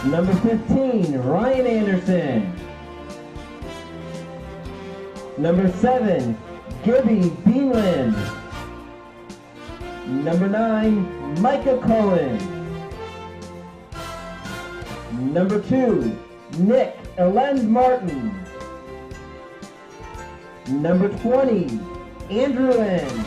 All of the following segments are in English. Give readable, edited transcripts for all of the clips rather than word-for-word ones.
Number 15, Ryan Anderson. Number 7, Gibby Beanland. Number 9, Micah Cullen. Number 2, Nick Elend Martin. Number 20, Andrew Lynn.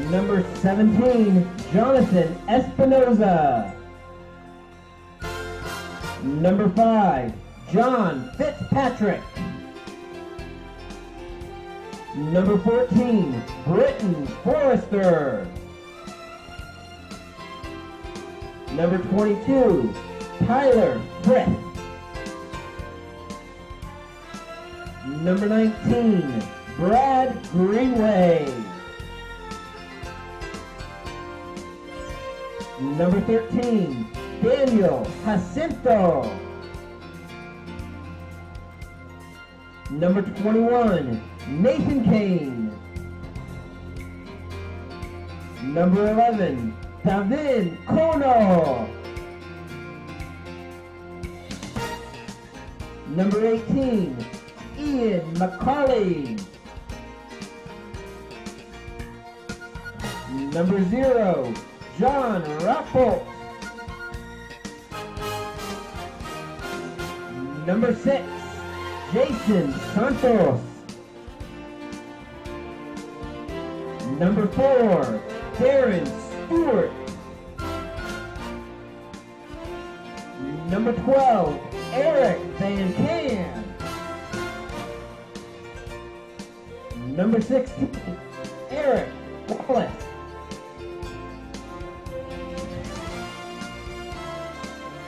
Number 17, Jonathan Espinoza. Number 5, John Fitzpatrick. Number 14, Britton Forrester. Number 22, Tyler Frith. Number 19, Brad Greenway. Number 13, Daniel Jacinto. Number 21, Nathan Kane. Number 11, Davin Kono. Number 18, Ian McCauley. Number 0, John Rappelt. Number 6, Jason Santos. Number 4, Darren Stewart. Number 12, Eric Van Can. Number 16, Eric Wallace.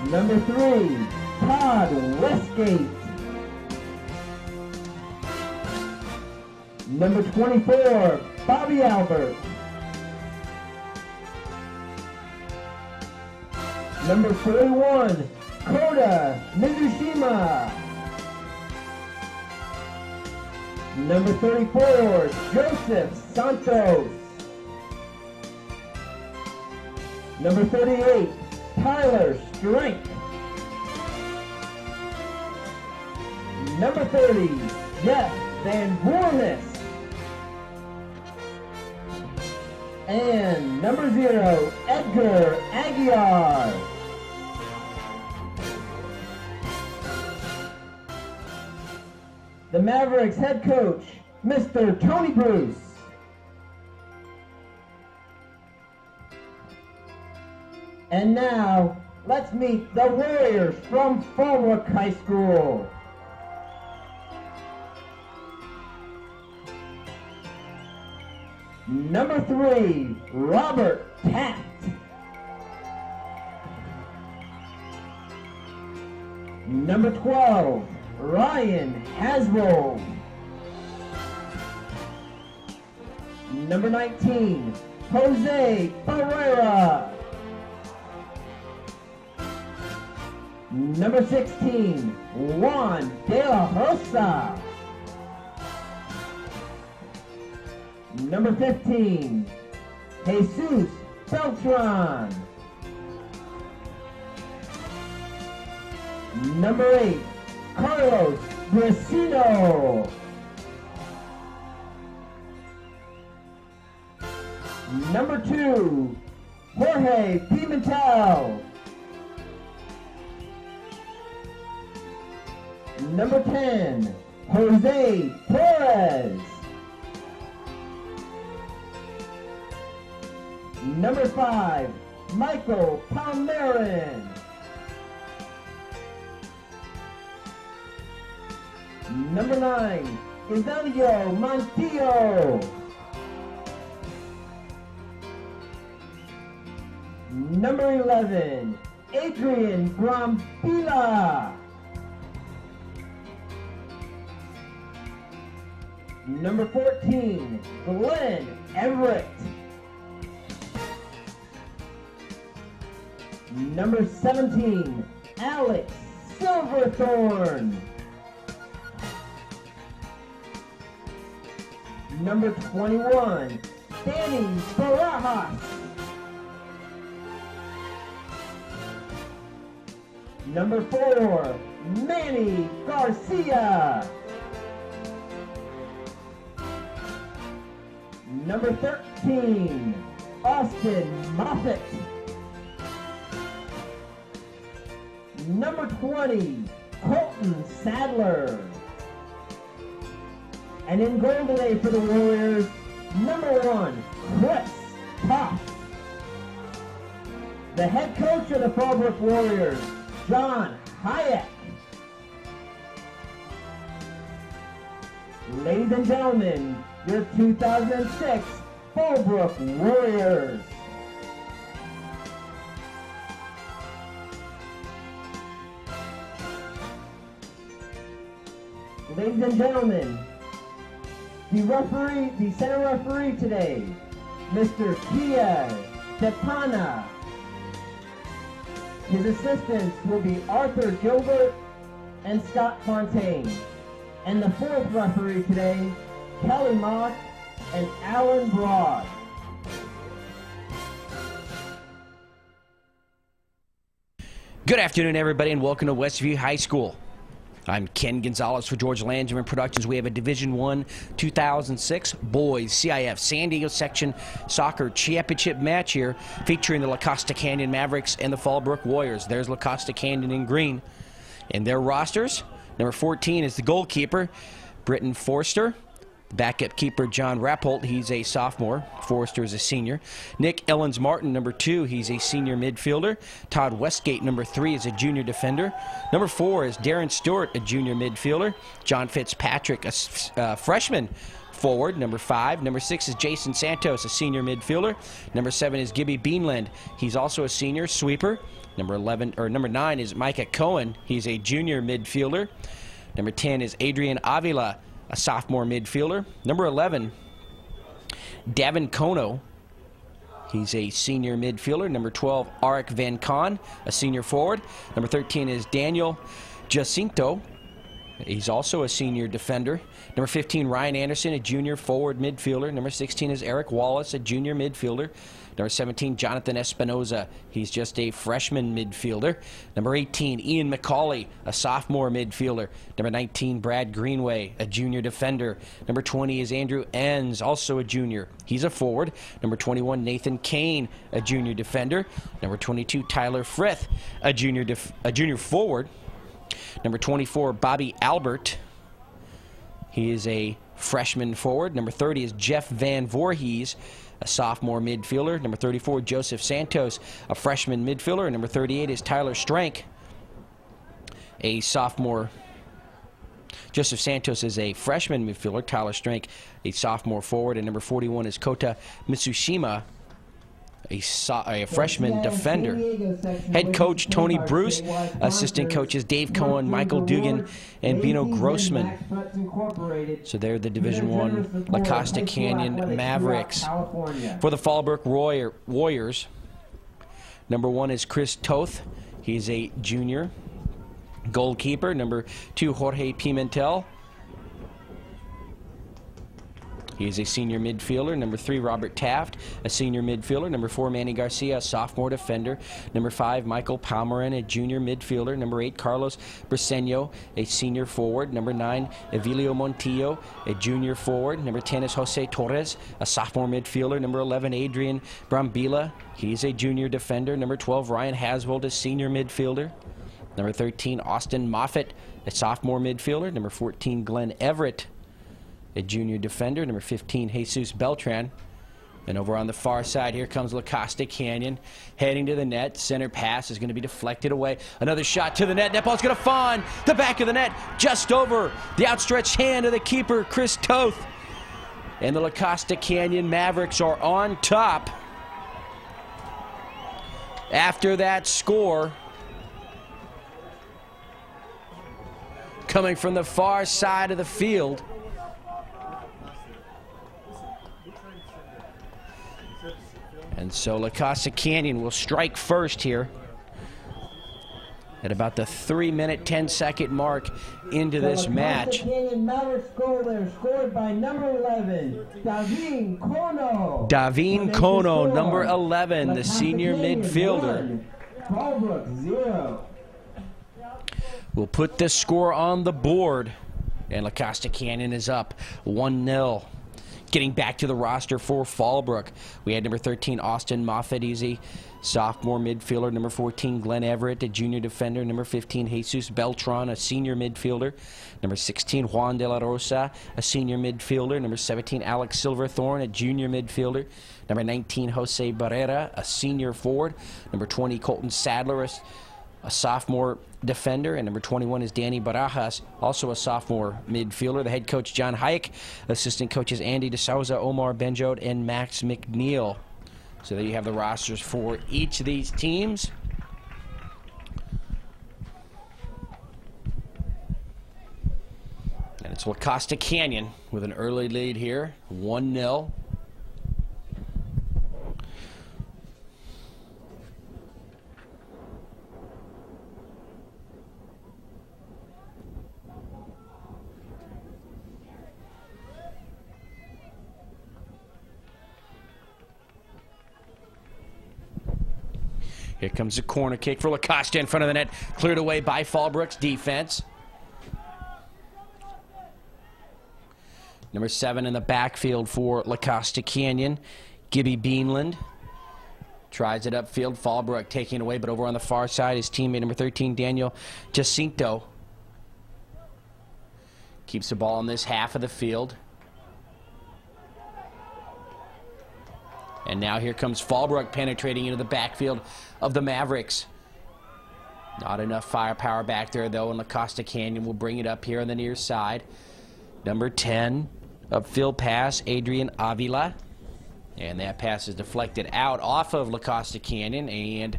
Number 3, Todd Westgate. Number 24, Bobby Albert. Number 41, Costa Mizushima. Number 34, Joseph Santos. Number 38, Tyler Strength. Number 30, Jeff Van Voorness. And number 0, Edgar Aguiar. The Mavericks head coach, Mr. Tony Bruce. And now, let's meet the Warriors from Fallbrook High School. Number 3, Robert Taft. Number 12, Ryan Haswell. Number 19, Jose Pereira. Number 16, Juan De La Rosa. Number 15, Jesus Beltran. Number 8, Carlos Brasino. Number 2, Jorge Pimentel. Number 10, Jose Torres. Number 5, Michael Palmerin. Number 9, Ivelio Montillo. Number 11, Adrian Brambila. Number 14, Glenn Everett. Number 17, Alex Silverthorne. Number 21, Danny Barajas. Number 4, Manny Garcia. Number 13, Austin Moffitt. Number 20, Colton Sadler. And in goal today for the Warriors, number 1, Chris Costa. The head coach of the Fallbrook Warriors, John Hayek. Ladies and gentlemen, your 2006 Fallbrook Warriors. Ladies and gentlemen, the center referee today, Mr. Kia Depana. His assistants will be Arthur Gilbert and Scott Fontaine. And the fourth referee today, Kelly Mock and Alan Broad. Good afternoon, everybody, and welcome to Westview High School. I'm Ken Gonzalez for George Landryman Productions. We have a Division I 2006 Boys CIF San Diego Section Soccer Championship match here featuring the La Costa Canyon Mavericks and the Fallbrook Warriors. There's La Costa Canyon in green. In their rosters, number 14 is the goalkeeper, Britton Forster. Backup keeper, John Rappolt, he's a sophomore. Forster is a senior. Nick Ellens-Martin, number 2, he's a senior midfielder. Todd Westgate, number 3, is a junior defender. Number 4 is Darren Stewart, a junior midfielder. John Fitzpatrick, a freshman forward, number 5. Number 6 is Jason Santos, a senior midfielder. Number 7 is Gibby Beanland. He's also a senior sweeper. Number 9 is Micah Cohen. He's a junior midfielder. Number 10 is Adrian Avila, a sophomore midfielder. Number 11, Davin Kono. He's a senior midfielder. Number 12, Arik Van Kahn, a senior forward. Number 13 is Daniel Jacinto. He's also a senior defender. Number 15, Ryan Anderson, a junior forward midfielder. Number 16 is Eric Wallace, a junior midfielder. Number 17, Jonathan Espinoza. He's just a freshman midfielder. Number 18, Ian McCauley, a sophomore midfielder. Number 19, Brad Greenway, a junior defender. Number 20 is Andrew Enns, also a junior. He's a forward. Number 21, Nathan Kane, a junior defender. Number 22, Tyler Frith, a junior forward. Number 24, Bobby Albert. He is a freshman forward. Number 30 is Jeff Van Voorhees, a sophomore midfielder. Number 34, Joseph Santos, a freshman midfielder. And number 38 is Tyler Strank, a sophomore. Joseph Santos is a freshman midfielder. Tyler Strank, a sophomore forward. And number 41 is Kota Mitsushima, a freshman defender. Head coach Tony Bruce, assistant coaches Dave Cohen, Michael Dugan, and Bino Grossman. So they're the Division I La Costa Canyon Mavericks. For the Fallbrook Warriors, number 1 is Chris Toth. He's a junior goalkeeper. Number 2, Jorge Pimentel. He is a senior midfielder. Number 3, Robert Taft, a senior midfielder. Number 4, Manny Garcia, a sophomore defender. Number 5, Michael Palmerin, a junior midfielder. Number 8, Carlos Briseño, a senior forward. Number 9, Evilio Montillo, a junior forward. Number 10 is Jose Torres, a sophomore midfielder. Number 11, Adrian Brambila, he's a junior defender. Number 12, Ryan Hasvold, a senior midfielder. Number 13, Austin Moffitt, a sophomore midfielder. Number 14, Glenn Everett, a junior defender. Number 15, Jesus Beltran. And over on the far side, here comes La Costa Canyon, heading to the net. Center pass is going to be deflected away. Another shot to the net. That ball's going to find the back of the net, just over the outstretched hand of the keeper, Chris Toth. And the La Costa Canyon Mavericks are on top after that score. Coming from the far side of the field, and so La Costa Canyon will strike first here at about the 3-minute, 10-second mark into this match. The La Costa Canyon Mavericks goal there, scored by number 11, Davin Kono. Davin Kono, number 11, the senior midfielder. 1, Fallbrook 0. will put this score on the board. And La Costa Canyon is up 1-0. Getting back to the roster for Fallbrook, we had number 13, Austin Moffett, sophomore midfielder. Number 14, Glenn Everett, a junior defender. Number 15, Jesus Beltran, a senior midfielder. Number 16, Juan de la Rosa, a senior midfielder. Number 17, Alex Silverthorne, a junior midfielder. Number 19, Jose Barrera, a senior forward. Number 20, Colton Sadler, a sophomore defender, and number 21 is Danny Barajas, also a sophomore midfielder. The head coach, John Hayek. Assistant coaches, Andy DeSouza, Omar Benjode, and Max McNeil. So there you have the rosters for each of these teams. And it's La Costa Canyon with an early lead here, 1-0. Here comes a corner kick for La Costa in front of the net. Cleared away by Fallbrook's defense. Number 7 in the backfield for La Costa Canyon, Gibby Beanland. Tries it upfield. Fallbrook taking it away, but over on the far side, his teammate, number 13, Daniel Jacinto. Keeps the ball in this half of the field. And now here comes Fallbrook penetrating into the backfield of the Mavericks. Not enough firepower back there, though, and La Costa Canyon will bring it up here on the near side. Number 10, upfield pass, Adrian Avila. And that pass is deflected out off of La Costa Canyon and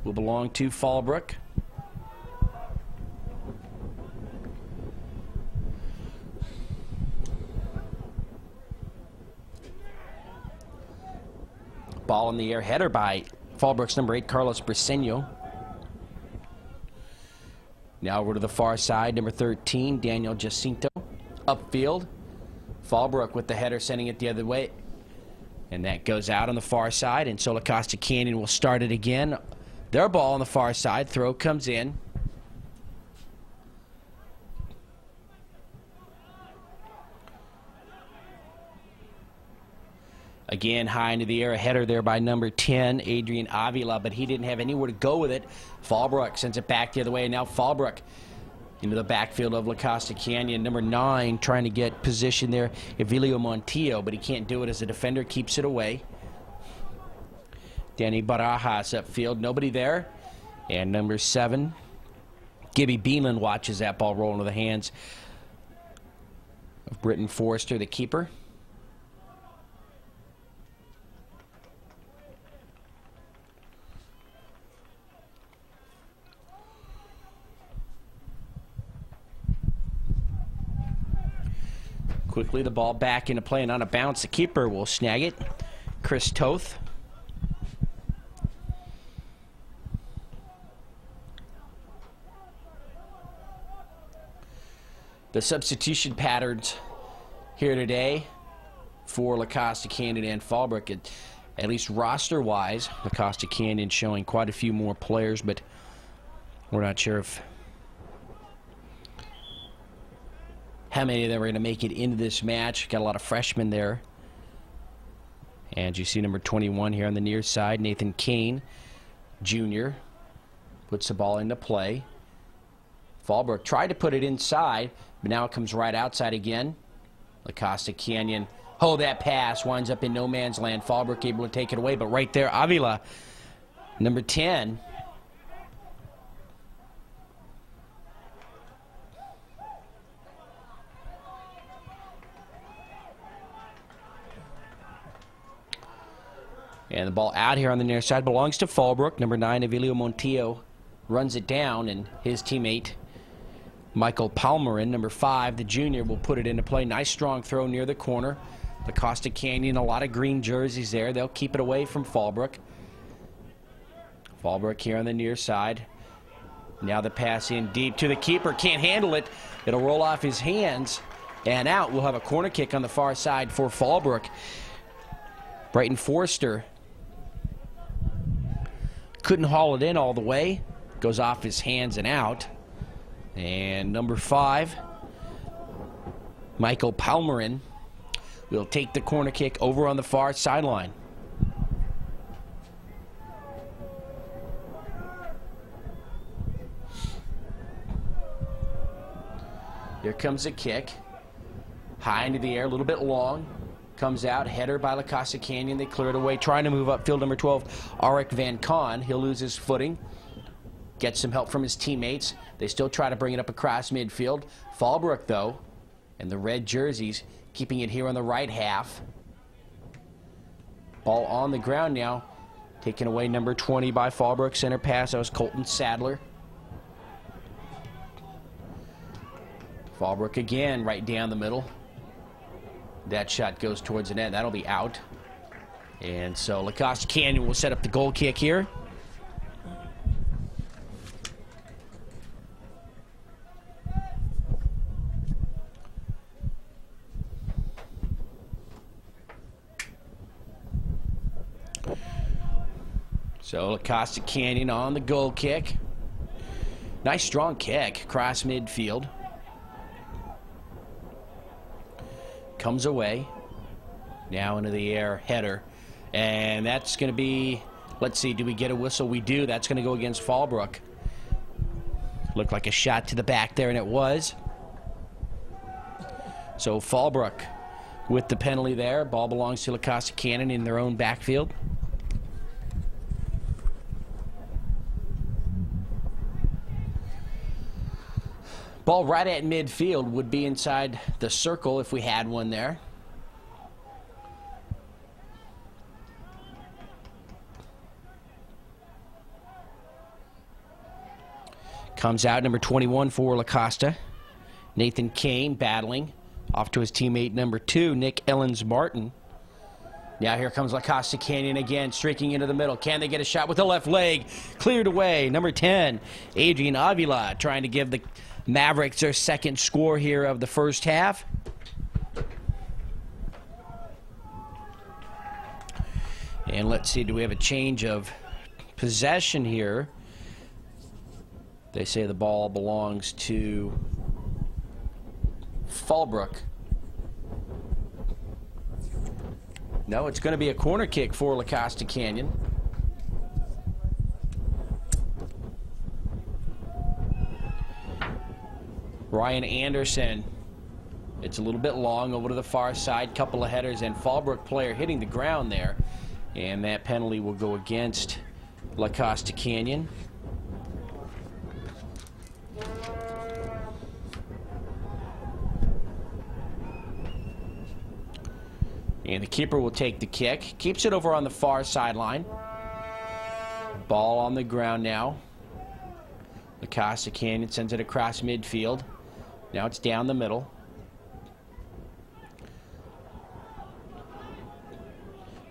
will belong to Fallbrook. Ball in the air, header by Fallbrook's number 8, Carlos Briseño. Now over to the far side, number 13, Daniel Jacinto. Upfield, Fallbrook with the header, sending it the other way. And that goes out on the far side, and so La Costa Canyon will start it again. Their ball on the far side, throw comes in. Again, high into the air, a header there by number 10, Adrian Avila, but he didn't have anywhere to go with it. Fallbrook sends it back the other way, and now Fallbrook into the backfield of La Costa Canyon. Number 9 trying to get position there, Evilio Montillo, but he can't do it as a defender, keeps it away. Danny Barajas upfield, nobody there. And number 7, Gibby Beanland watches that ball roll into the hands of Britton Forrester, the keeper. Quickly, the ball back into play and on a bounce. The keeper will snag it. Chris Toth. The substitution patterns here today for La Costa Canyon and Fallbrook, at least roster-wise, La Costa Canyon showing quite a few more players, but we're not sure if how many of them are going to make it into this match. Got a lot of freshmen there. And you see number 21 here on the near side, Nathan Kane, Jr. Puts the ball into play. Fallbrook tried to put it inside, but now it comes right outside again. La Costa Canyon, that pass winds up in no man's land. Fallbrook able to take it away, but right there, Avila, number 10. And the ball out here on the near side belongs to Fallbrook. Number 9, Evilio Montillo, runs it down, and his teammate, Michael Palmerin, number 5, the junior, will put it into play. Nice strong throw near the corner. La Costa Canyon, a lot of green jerseys there. They'll keep it away from Fallbrook. Fallbrook here on the near side. Now the pass in deep to the keeper. Can't handle it. It'll roll off his hands and out. We'll have a corner kick on the far side for Fallbrook. Britton Forrester couldn't haul it in all the way. Goes off his hands and out. And number 5, Michael Palmerin, will take the corner kick over on the far sideline. Here comes a kick. High into the air, a little bit long. Comes out, header by La Costa Canyon. They clear it away, trying to move upfield. Number 12, Arik Van Kahn. He'll lose his footing. Gets some help from his teammates. They still try to bring it up across midfield. Fallbrook, though, and the red jerseys, keeping it here on the right half. Ball on the ground now. Taken away, number 20 by Fallbrook. Center pass, that was Colton Sadler. Fallbrook again, right down the middle. That shot goes towards the net. That'll be out. And so La Costa Canyon will set up the goal kick here. So La Costa Canyon on the goal kick. Nice strong kick across midfield. Comes away. Now into the air, header. And that's going to be, let's see, do we get a whistle? We do. That's going to go against Fallbrook. Looked like a shot to the back there, and it was. So Fallbrook with the penalty there. Ball belongs to La Costa Canyon in their own backfield. Ball right at midfield would be inside the circle if we had one there. Comes out number 21 for La Costa. Nathan Kane battling. Off to his teammate number 2, Nick Ellens-Martin. Now here comes La Costa Canyon again, streaking into the middle. Can they get a shot with the left leg? Cleared away. Number 10, Adrian Avila, trying to give the Mavericks their second score here of the first half. And let's see, do we have a change of possession here? They say the ball belongs to Fallbrook. No, it's going to be a corner kick for La Costa Canyon. Ryan Anderson. It's a little bit long over to the far side. Couple of headers, and Fallbrook player hitting the ground there. And that penalty will go against La Costa Canyon. And the keeper will take the kick. Keeps it over on the far sideline. Ball on the ground now. La Costa Canyon sends it across midfield. Now it's down the middle.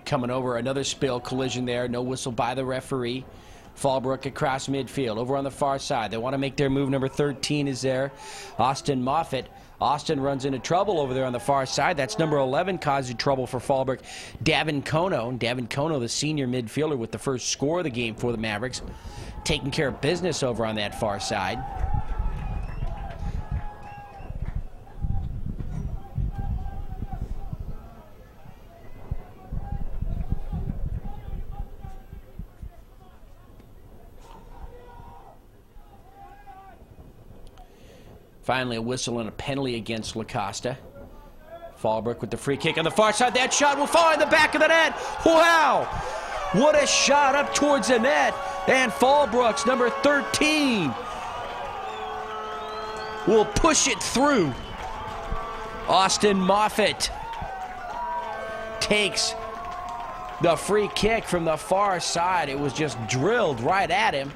Coming over, another spill collision there. No whistle by the referee. Fallbrook across midfield. Over on the far side. They want to make their move. Number 13 is there. Austin Moffitt. Austin runs into trouble over there on the far side. That's number 11 causing trouble for Fallbrook. Davin Kono, the senior midfielder with the first score of the game for the Mavericks, taking care of business over on that far side. Finally, a whistle and a penalty against La Costa. Fallbrook with the free kick on the far side. That shot will fall in the back of the net. Wow! What a shot up towards the net. And Fallbrook's number 13 will push it through. Austin Moffitt takes the free kick from the far side. It was just drilled right at him.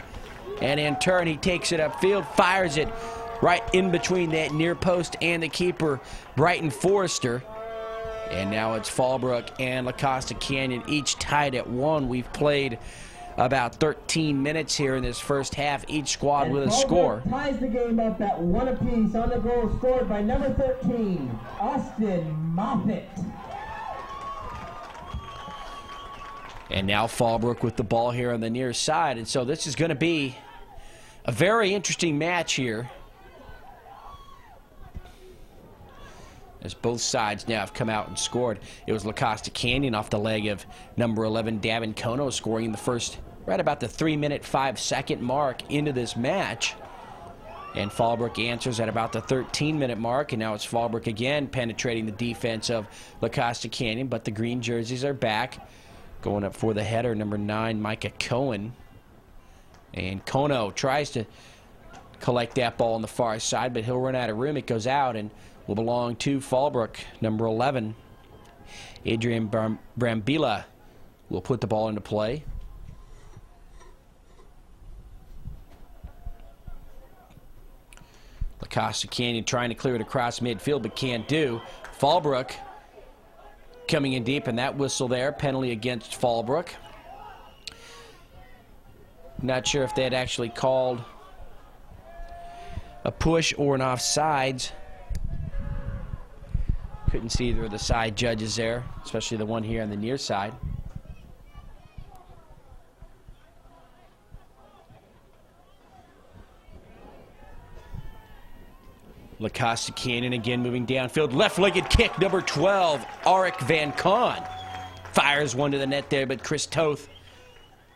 And in turn, he takes it upfield, fires it right in between that near post and the keeper, Brighton Forrester. And now it's Fallbrook and La Costa Canyon each tied at 1. We've played about 13 minutes here in this first half, each squad and with a Fallbrook score. Ties the game up at 1 apiece on the goal scored by number 13, Austin Moffitt. And now Fallbrook with the ball here on the near side. And so this is going to be a very interesting match here as both sides now have come out and scored. It was La Costa Canyon off the leg of number 11, Davin Kono, scoring in the first, right about the 3-minute, 5-second mark into this match. And Fallbrook answers at about the 13-minute mark, and now it's Fallbrook again penetrating the defense of La Costa Canyon, but the green jerseys are back. Going up for the header, number 9, Micah Cohen. And Kono tries to collect that ball on the far side, but he'll run out of room. It goes out and will belong to Fallbrook. Number 11, Adrian Brambila, will put the ball into play. La Costa Canyon trying to clear it across midfield, but can't do. Fallbrook coming in deep, and that whistle there, penalty against Fallbrook. Not sure if they had actually called a push or an offsides. Couldn't see either of the side judges there, especially the one here on the near side. La Costa Canyon again moving downfield. Left-legged kick, number 12, Arik Van Kahn. Fires one to the net there, but Chris Toth,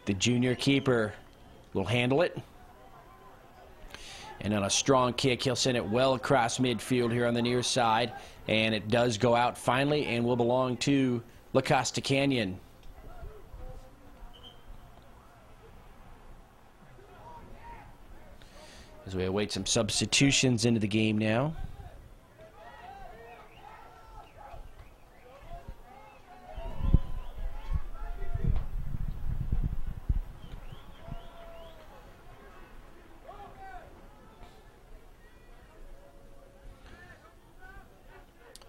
the junior keeper, will handle it. And on a strong kick, he'll send it well across midfield here on the near side. And it does go out finally and will belong to La Costa Canyon. As we await some substitutions into the game now.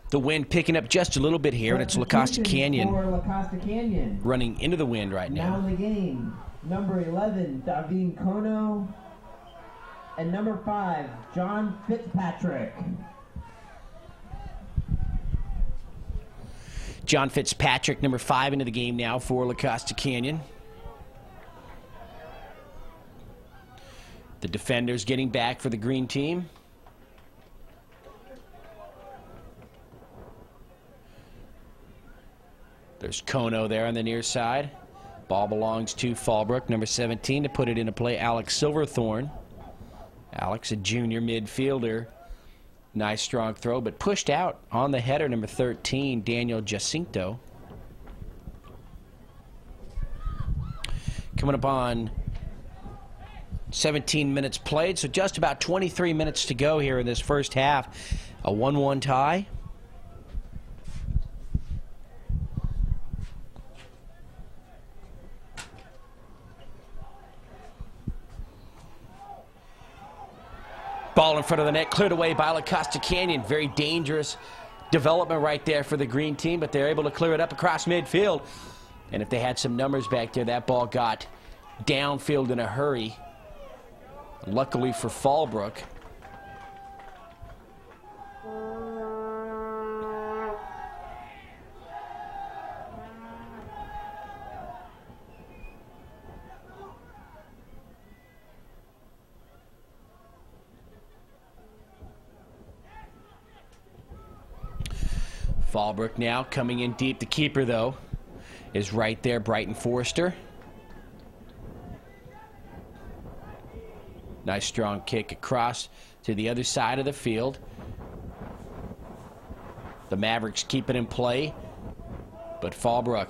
The wind picking up just a little bit here, and it's La Costa Canyon running into the wind right now. Now in the game, number 11, Davin Kono, and number 5, John Fitzpatrick. John Fitzpatrick, number 5, into the game now for La Costa Canyon. The defenders getting back for the green team. There's Kono there on the near side. Ball belongs to Fallbrook, number 17, to put it into play, Alex Silverthorne. Alex, a junior midfielder. Nice strong throw, but pushed out on the header, number 13, Daniel Jacinto. Coming up on 17 minutes played, so just about 23 minutes to go here in this first half. A 1-1 tie. Ball in front of the net, cleared away by La Costa Canyon. Very dangerous development right there for the green team, but they're able to clear it up across midfield. And if they had some numbers back there, that ball got downfield in a hurry. Luckily for Fallbrook. Fallbrook now coming in deep. The keeper, though, is right there, Brighton Forrester. Nice strong kick across to the other side of the field. The Mavericks keep it in play, but Fallbrook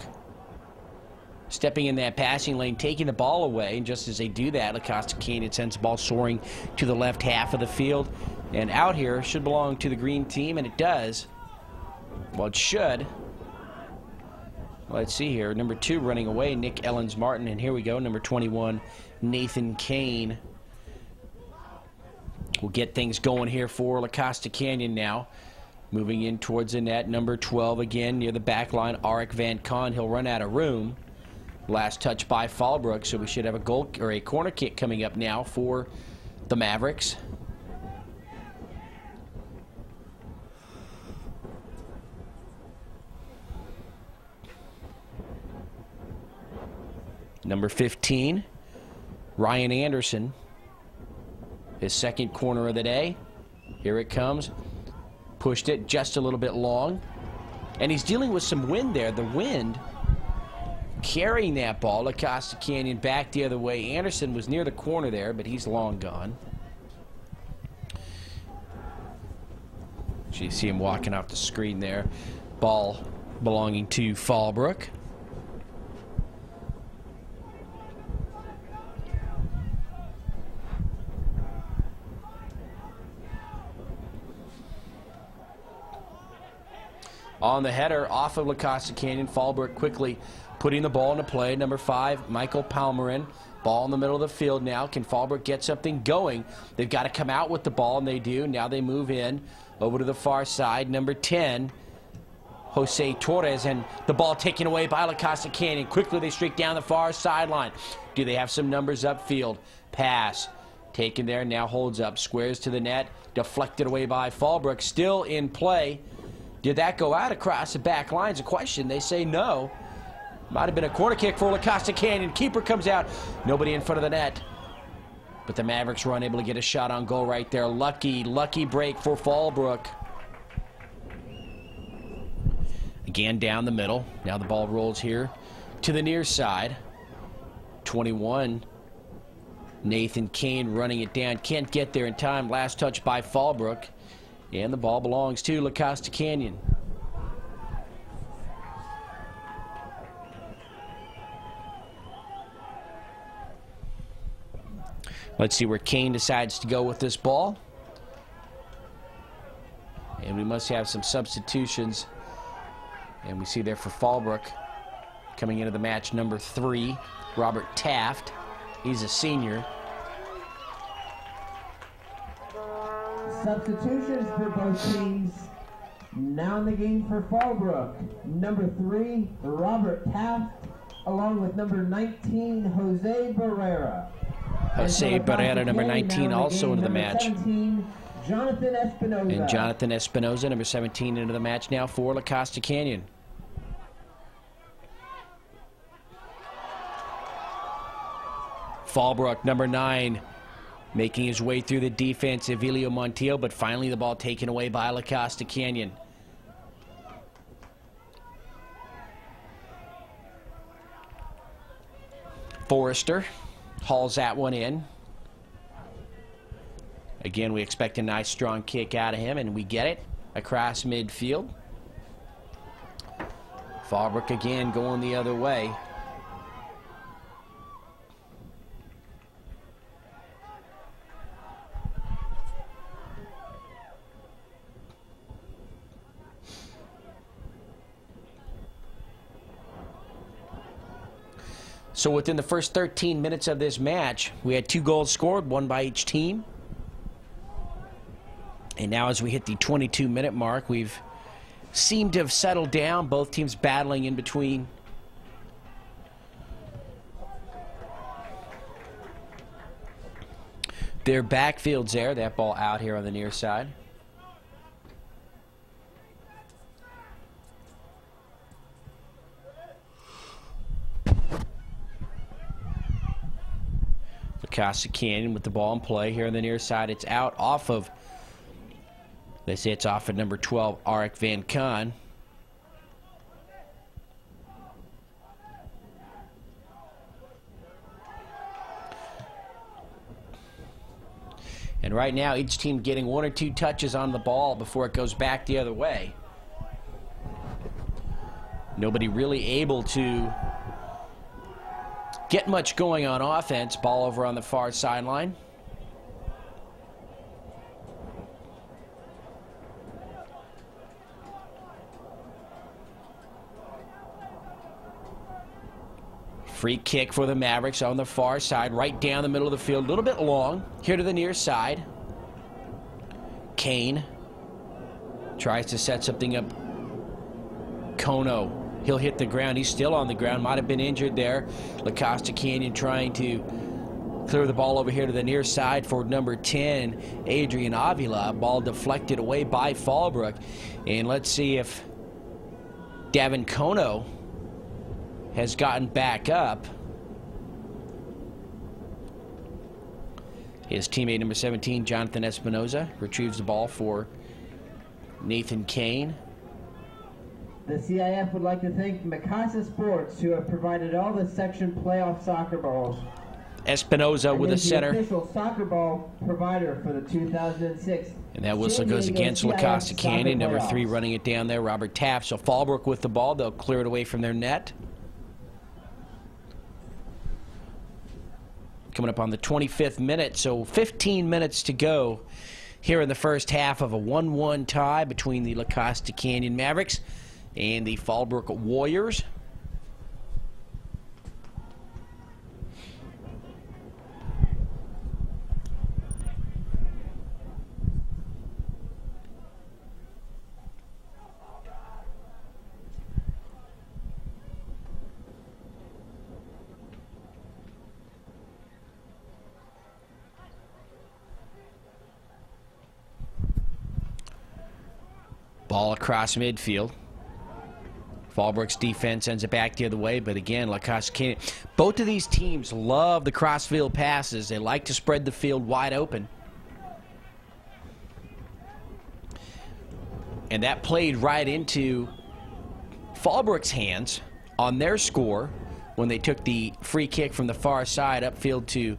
stepping in that passing lane, taking the ball away, and just as they do that, La Costa Canyon sends the ball soaring to the left half of the field. And out here should belong to the green team, and it does. Well, it should. Let's see here. Number 2 running away, Nick Ellens-Martin. And here we go, number 21, Nathan Kane. We'll get things going here for La Costa Canyon now. Moving in towards the net, number 12 again near the back line, Arik Van Kahn. He'll run out of room. Last touch by Fallbrook, so we should have a goal or a corner kick coming up now for the Mavericks. Number 15, Ryan Anderson. His second corner of the day. Here it comes. Pushed it just a little bit long. And he's dealing with some wind there. The wind carrying that ball. Costa Canyon back the other way. Anderson was near the corner there, but he's long gone. You see him walking off the screen there. Ball belonging to Fallbrook. On the header off of Costa Canyon, Fallbrook quickly putting the ball into play. Number 5, Michael Palmerin. Ball in the middle of the field now. Can Fallbrook get something going? They've got to come out with the ball, and they do. Now they move in over to the far side. Number 10, Jose Torres, and the ball taken away by Costa Canyon. Quickly they streak down the far sideline. Do they have some numbers upfield? Pass taken there, now holds up. Squares to the net. Deflected away by Fallbrook. Still in play. Did that go out across the back line? It's a question. They say no. Might have been a corner kick for Costa Canyon. Keeper comes out. Nobody in front of the net. But the Mavericks were unable to get a shot on goal right there. Lucky break for Fallbrook. Again down the middle. Now the ball rolls here to the near side. 21. Nathan Kane running it down. Can't get there in time. Last touch by Fallbrook. And the ball belongs to Costa Canyon. Let's see where Kane decides to go with this ball. And we must have some substitutions. And we see there for Fallbrook coming into the match, number 3, Robert Taft. He's a senior. Substitutions for both teams. Now in the game for Fallbrook, number 3, Robert Taft, along with number 19, Jose Barrera. Jose Barrera, number 19, also into the match. 17, Jonathan Espinoza. And Jonathan Espinoza, number 17, into the match now for Costa Canyon. Fallbrook, number 9, making his way through the defense, Evilio Montiel, but finally the ball taken away by Costa Canyon. Forrester hauls that one in. Again, we expect a nice strong kick out of him, and we get it across midfield. Fallbrook again going the other way. So within the first 13 minutes of this match, we had 2 goals scored, 1 by each team. And now as we hit the 22-minute mark, we've seemed to have settled down, both teams battling in between. Their backfield's there, that ball out here on the near side. Costa Canyon with the ball in play here on the near side. It's out off of, they say it's off of number 12, Arik Van Kahn. And right now, each team getting 1 or 2 touches on the ball before it goes back the other way. Nobody really able to get much going on offense. Ball over on the far sideline. Free kick for the Mavericks on the far side, right down the middle of the field, a little bit long. Here to the near side. Kane tries to set something up. Kono. He'll hit the ground. He's still on the ground. Might have been injured there. Costa Canyon trying to clear the ball over here to the near side for number 10, Adrian Avila. Ball deflected away by Fallbrook. And let's see if Davin Kono has gotten back up. His teammate number 17, Jonathan Espinoza, retrieves the ball for Nathan Kane. The CIF would like to thank Mikasa Sports, who have provided all the section playoff soccer balls. Espinoza with a center. The official soccer ball provider for the 2006. And that whistle goes against La Costa Canyon. Number 3 running it down there, Robert Taft. So Fallbrook with the ball. They'll clear it away from their net. Coming up on the 25th minute, so 15 minutes to go here in the first half of a 1-1 tie between the La Costa Canyon Mavericks and the Fallbrook Warriors. Ball across midfield. Fallbrook's defense sends it back the other way, but again, La Costa Canyon. Both of these teams love the cross-field passes. They like to spread the field wide open. And that played right into Fallbrook's hands on their score when they took the free kick from the far side upfield to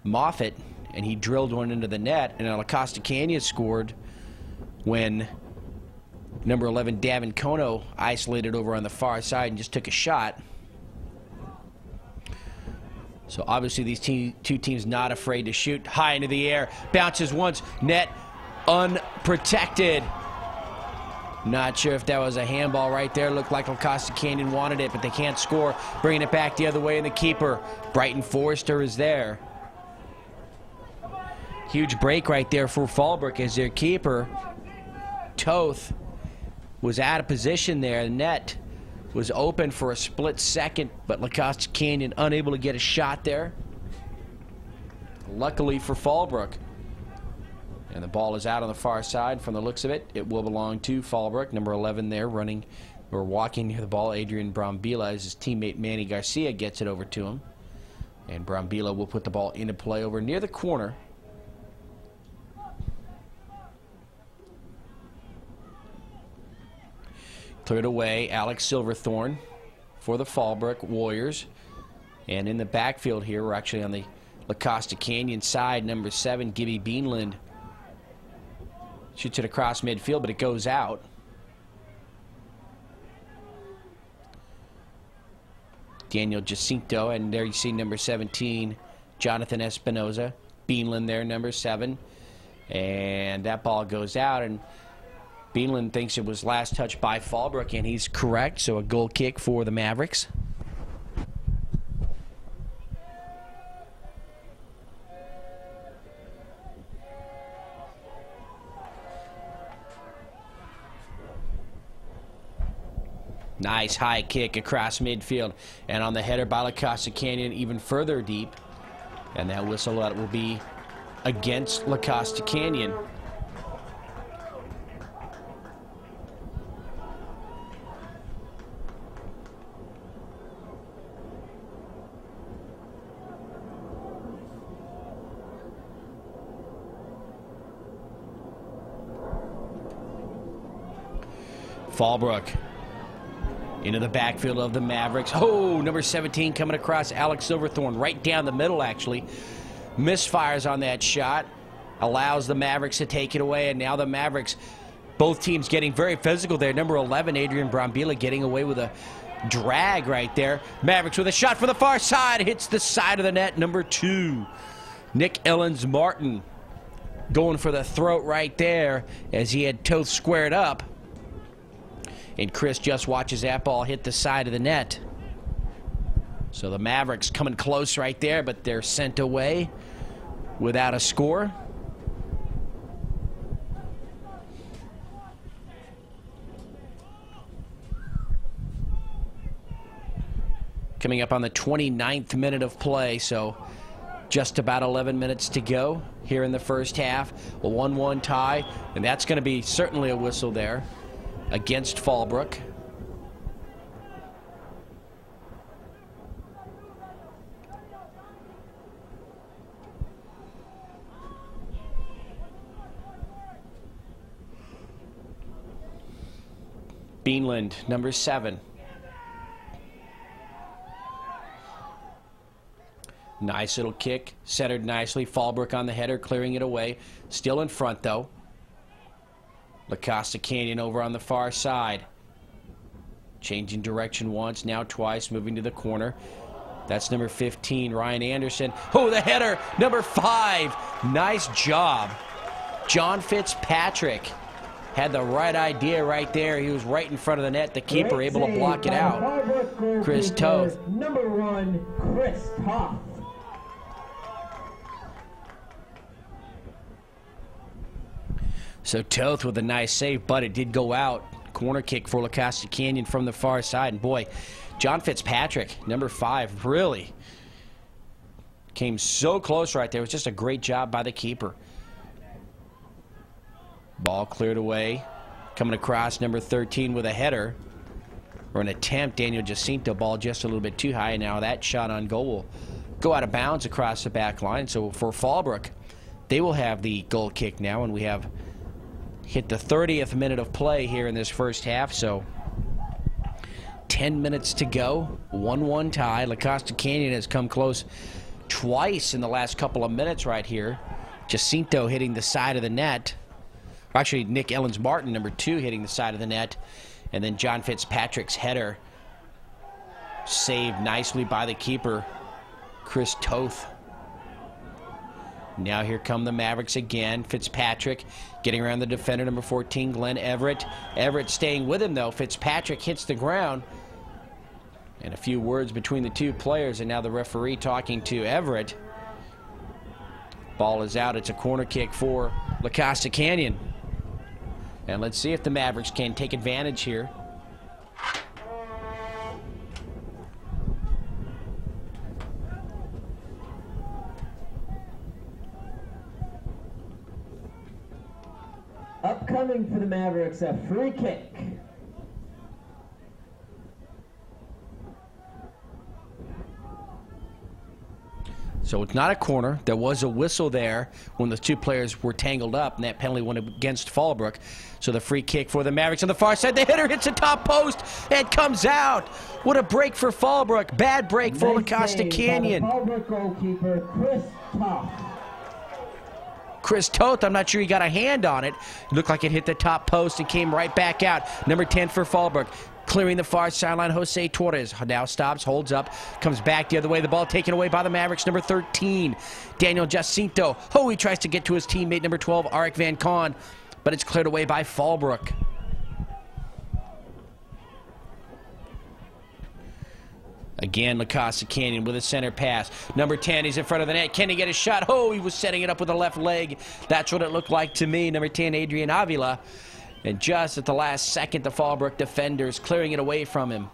Moffitt, and he drilled one into the net. And La Costa Canyon scored when number 11, Davin Kono, isolated over on the far side and just took a shot. So obviously these two teams not afraid to shoot high into the air. Bounces once, net unprotected. Not sure if that was a handball right there. Looked like La Costa Canyon wanted it, but they can't score. Bringing it back the other way, and the keeper, Brighton Forrester, is there. Huge break right there for Fallbrook as their keeper, Toth, was out of position there. The net was open for a split second, but La Costa Canyon unable to get a shot there. Luckily for Fallbrook. And the ball is out on the far side from the looks of it. It will belong to Fallbrook. Number 11 there running or walking near the ball, Adrian Brambila, as his teammate Manny Garcia gets it over to him. And Brambila will put the ball into play over near the corner. Cleared away, Alex Silverthorne for the Fallbrook Warriors. And in the backfield here, we're actually on the La Costa Canyon side. Number 7, Gibby Beanland shoots it across midfield, but it goes out. Daniel Jacinto, and there you see number 17, Jonathan Espinoza. Beanland there, number 7. And that ball goes out, and Beanland thinks it was last touched by Fallbrook, and he's correct, so a goal kick for the Mavericks. Nice high kick across midfield, and on the header by La Costa Canyon even further deep, and that whistle will be against La Costa Canyon. Fallbrook into the backfield of the Mavericks. Oh, number 17 coming across, Alex Silverthorne, right down the middle actually. Misfires on that shot, allows the Mavericks to take it away, and now the Mavericks, both teams getting very physical there. Number 11, Adrian Brambila, getting away with a drag right there. Mavericks with a shot from the far side, hits the side of the net. Number 2, Nick Ellens-Martin, going for the throat right there as he had Toth squared up. And Chris just watches that ball hit the side of the net. So the Mavericks coming close right there, but they're sent away without a score. Coming up on the 29th minute of play, so just about 11 minutes to go here in the first half. A 1-1 tie, and that's going to be certainly a whistle there against Fallbrook. Beanland, number 7. Nice little kick, centered nicely. Fallbrook on the header, clearing it away. Still in front, though. La Costa Canyon over on the far side. Changing direction once, now twice, moving to the corner. That's number 15, Ryan Anderson. Oh, the header, number 5. Nice job. John Fitzpatrick had the right idea right there. He was right in front of the net. The keeper able to block it out. Chris Toth. Number 1, Chris Toth. So Toth with a nice save, but it did go out. Corner kick for La Costa Canyon from the far side. And boy, John Fitzpatrick, number 5, really came so close right there. It was just a great job by the keeper. Ball cleared away. Coming across, number 13 with a header. Or an attempt. Daniel Jacinto, ball just a little bit too high. And now that shot on goal will go out of bounds across the back line. So for Fallbrook, they will have the goal kick now. And we have hit the 30th minute of play here in this first half. So 10 minutes to go. 1-1 tie. La Costa Canyon has come close twice in the last couple of minutes right here. Jacinto hitting the side of the net. Actually, Nick Ellens-Martin, number 2, hitting the side of the net. And then John Fitzpatrick's header saved nicely by the keeper, Chris Toth. Now here come the Mavericks again. Fitzpatrick getting around the defender, number 14, Glenn Everett. Everett staying with him, though. Fitzpatrick hits the ground. And a few words between the two players, and now the referee talking to Everett. Ball is out. It's a corner kick for La Costa Canyon. And let's see if the Mavericks can take advantage here. Upcoming for the Mavericks, a free kick. So it's not a corner. There was a whistle there when the two players were tangled up, and that penalty went against Fallbrook. So the free kick for the Mavericks on the far side. The hitter hits the top post and comes out. What a break for Fallbrook. Bad break for La Costa Canyon. Fallbrook goalkeeper Chris Toth. Chris Toth, I'm not sure he got a hand on it. It looked like it hit the top post and came right back out. Number 10 for Fallbrook. Clearing the far sideline, Jose Torres now stops, holds up, comes back the other way. The ball taken away by the Mavericks, number 13, Daniel Jacinto. Oh, he tries to get to his teammate, number 12, Arik Van Kahn, but it's cleared away by Fallbrook. Again, La Costa Canyon with a center pass. Number 10, he's in front of the net. Can he get a shot? Oh, he was setting it up with the left leg. That's what it looked like to me. Number 10, Adrian Avila. And just at the last second, the Fallbrook defenders clearing it away from him.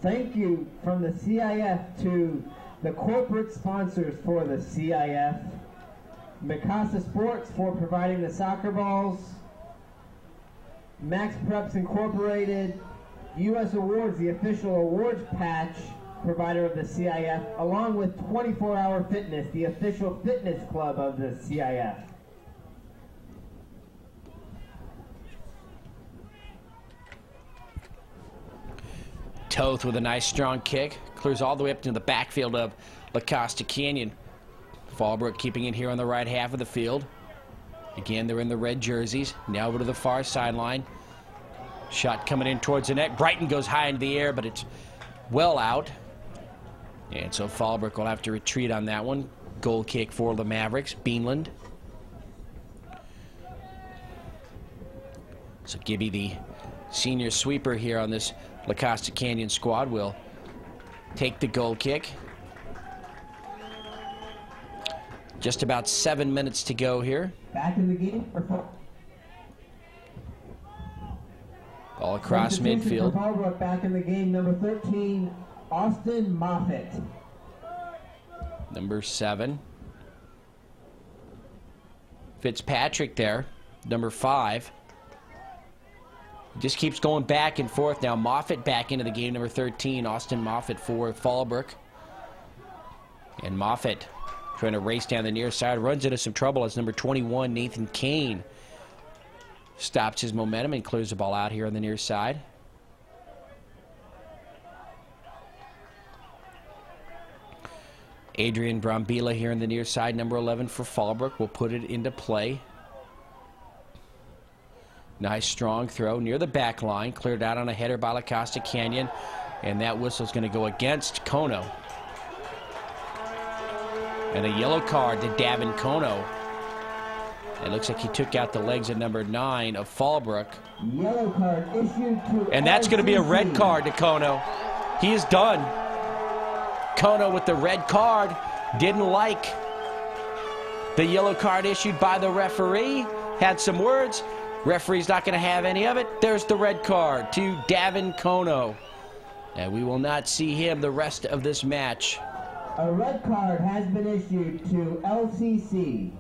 Thank you from the CIF to the corporate sponsors for the CIF. Mikasa Sports for providing the soccer balls. Max Preps Incorporated. U.S. Awards, the official awards patch provider of the CIF, along with 24 Hour Fitness, the official fitness club of the CIF. Toth with a nice strong kick. Clears all the way up to the backfield of La Costa Canyon. Fallbrook keeping it here on the right half of the field. Again, they're in the red jerseys. Now over to the far sideline. Shot coming in towards the net. Brighton goes high into the air, but it's well out. And so Fallbrook will have to retreat on that one. Goal kick for the Mavericks. Beanland. So Gibby, the senior sweeper here on this La Costa Canyon squad, will take the goal kick. Just about 7 minutes to go here. Back in the game. All across midfield. Fallbrook back in the game. Number 13, Austin Moffitt. Number 7. Fitzpatrick there. Number 5. Just keeps going back and forth now. Moffitt back into the game, number 13. Austin Moffitt for Fallbrook. And Moffitt trying to race down the near side. Runs into some trouble as number 21, Nathan Kane, stops his momentum and clears the ball out here on the near side. Adrian Brambila here on the near side, number 11 for Fallbrook, will put it into play. Nice strong throw near the back line, cleared out on a header by La Costa Canyon, and that whistle's going to go against Kono. And a yellow card to Davin Kono. It looks like he took out the legs of number 9 of Fallbrook. Yellow card issued to And that's going to be a red card to Kono. He is done. Kono with the red card. Didn't like the yellow card issued by the referee. Had some words. Referee's not going to have any of it. There's the red card to Davin Kono. And we will not see him the rest of this match. A red card has been issued to LCC.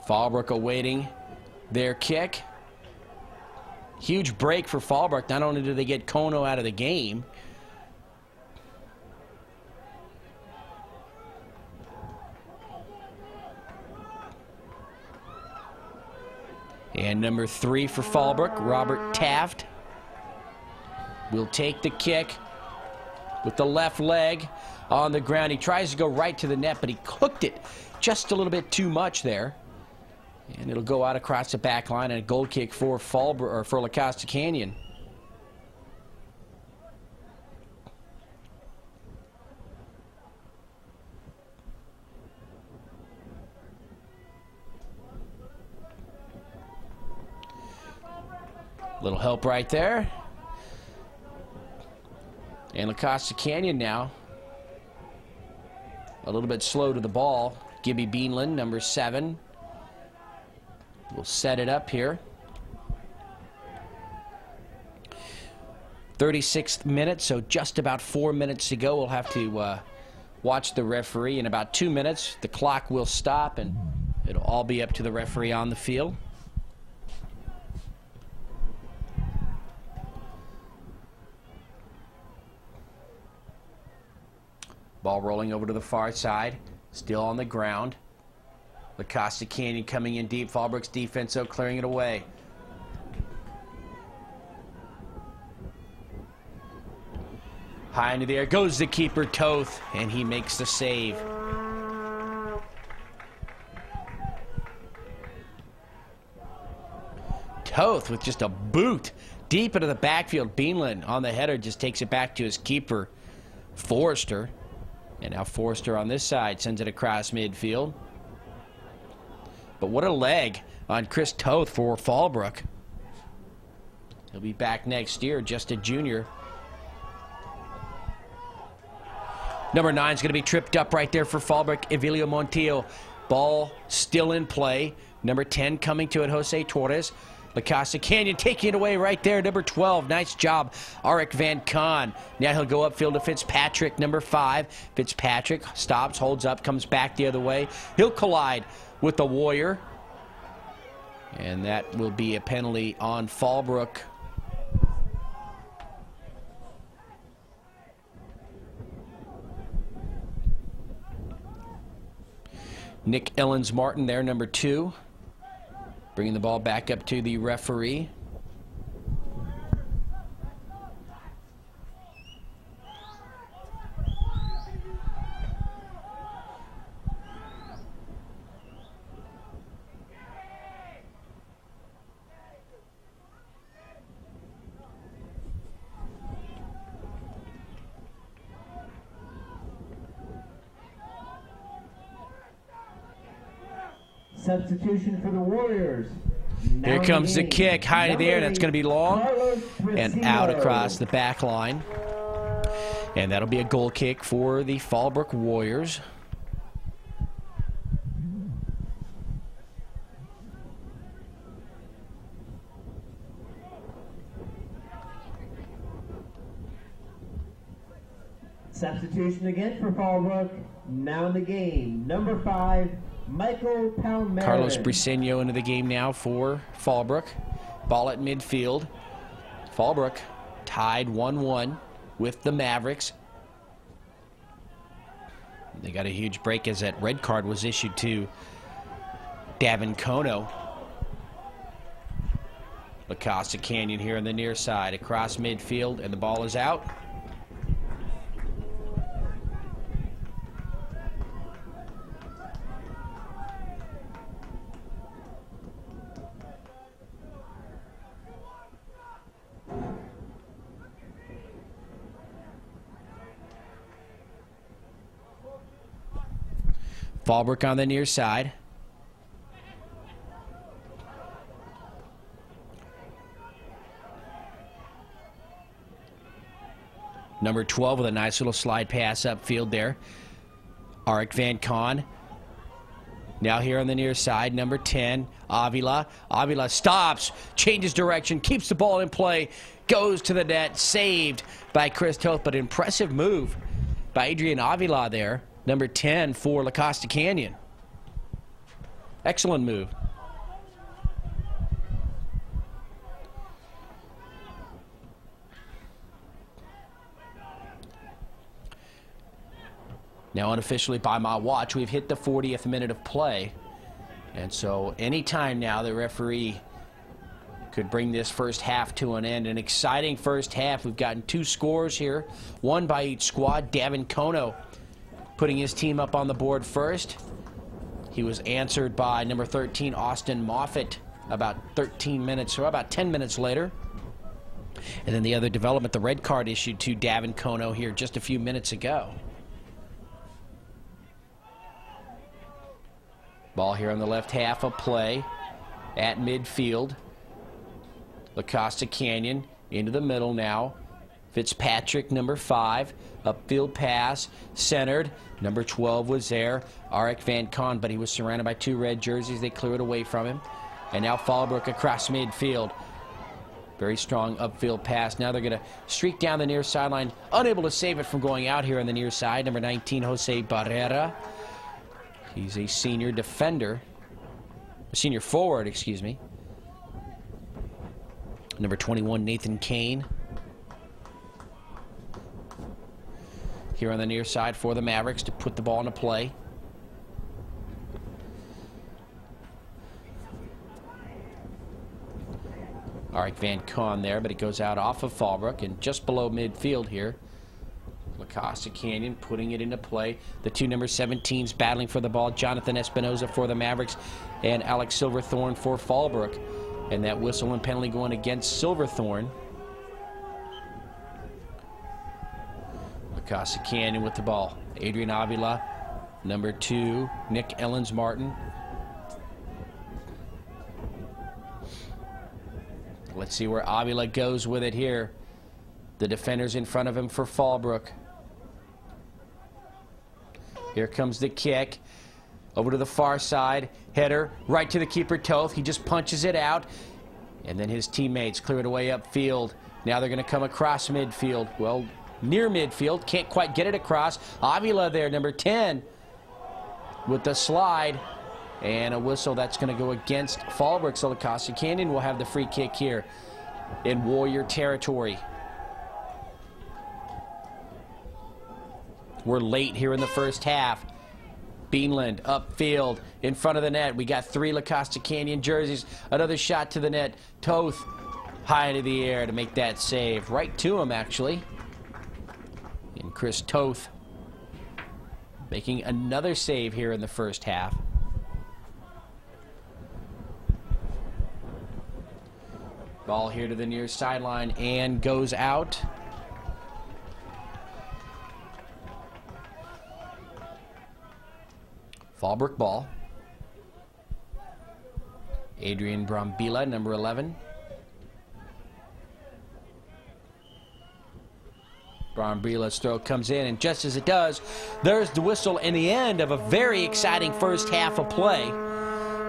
Fallbrook awaiting their kick. Huge break for Fallbrook. Not only do they get Kono out of the game, and number 3 for Fallbrook, Robert Taft, will take the kick with the left leg on the ground. He tries to go right to the net, but he cooked it just a little bit too much there. And it'll go out across the back line, and a goal kick for Fallbrook, or for La Costa Canyon. Little help right there. And La Costa Canyon now a little bit slow to the ball. Gibby Beanland, number 7. We'll set it up here. 36th minute, so just about 4 minutes to go. We'll have to watch the referee. In about 2 minutes, the clock will stop, and it'll all be up to the referee on the field. Ball rolling over to the far side, still on the ground. La Costa Canyon coming in deep. Fallbrook's defense, though, clearing it away. High into the air goes the keeper, Toth, and he makes the save. Toth with just a boot deep into the backfield. Beanland on the header just takes it back to his keeper, Forrester. And now Forrester on this side sends it across midfield. But what a leg on Chris Toth for Fallbrook. He'll be back next year, just a junior. Number 9 is going to be tripped up right there for Fallbrook, Evilio Montiel. Ball still in play. Number 10 coming to it, Jose Torres. La Costa Canyon taking it away right there. Number 12, nice job, Arik Van Kahn. Now he'll go upfield to Fitzpatrick, number 5. Fitzpatrick stops, holds up, comes back the other way. He'll collide with the Warrior. And that will be a penalty on Fallbrook. Nick Ellens-Martin there, number 2. Bringing the ball back up to the referee. Substitution for the Warriors. Here comes the kick, high in the air. That's going to be long and out across the back line. And that'll be a goal kick for the Fallbrook Warriors. Substitution again for Fallbrook. Now in the game, number 5, Michael Palmerin. Carlos Briseño into the game now for Fallbrook. Ball at midfield. Fallbrook tied 1-1 with the Mavericks. They got a huge break as that red card was issued to Davin Kono. La Costa Canyon here on the near side, across midfield, and the ball is out. Fallbrook on the near side. Number 12 with a nice little slide pass upfield there. Arik Van Con. Now here on the near side, number 10, Avila. Avila stops, changes direction, keeps the ball in play, goes to the net, saved by Chris Toth, but impressive move by Adrian Avila there. Number 10 for La Costa Canyon. Excellent move. Now, unofficially by my watch, we've hit the 40th minute of play. And so anytime now the referee could bring this first half to an end. An exciting first half. We've gotten 2 scores here, one by each squad. Davin Kono putting his team up on the board first. He was answered by number 13, Austin Moffitt, about 13 minutes, or about 10 minutes later. And then the other development, the red card issued to Davin Kono here just a few minutes ago. Ball here on the left half of play at midfield. La Costa Canyon into the middle now. Fitzpatrick, number 5, upfield pass, centered. Number 12 was there, Arik Van Con, but he was surrounded by 2 red jerseys. They clear it away from him. And now Fallbrook across midfield. Very strong upfield pass. Now they're going to streak down the near sideline, unable to save it from going out here on the near side. Number 19, Jose Barrera. He's a senior defender. A senior forward, excuse me. Number 21, Nathan Kane. Here on the near side for the Mavericks to put the ball into play. Arik Van Con there, but it goes out off of Fallbrook and just below midfield here. La Costa Canyon putting it into play. The 2 number 17s battling for the ball. Jonathan Espinoza for the Mavericks and Alex Silverthorne for Fallbrook. And that whistle and penalty going against Silverthorne. La Costa Canyon with the ball. Adrian Avila, number 2, Nick Ellens-Martin. Let's see where Avila goes with it here. The defenders in front of him for Fallbrook. Here comes the kick. Over to the far side. Header right to the keeper, Toth. He just punches it out. And then his teammates clear it away upfield. Now they're going to come across midfield. Well, near midfield. Can't quite get it across. Avila there, number 10, with the slide. And a whistle that's going to go against Fallbrook. So La Costa Canyon will have the free kick here in Warrior territory. We're late here in the first half. Beanland upfield in front of the net. We got 3 La Costa Canyon jerseys. Another shot to the net. Toth high into the air to make that save. Right to him, actually. And Chris Toth making another save here in the first half. Ball here to the near sideline and goes out. Fallbrook ball. Adrian Brambila, number 11. Brambila's throw comes in, and just as it does, there's the whistle in the end of a very exciting first half of play.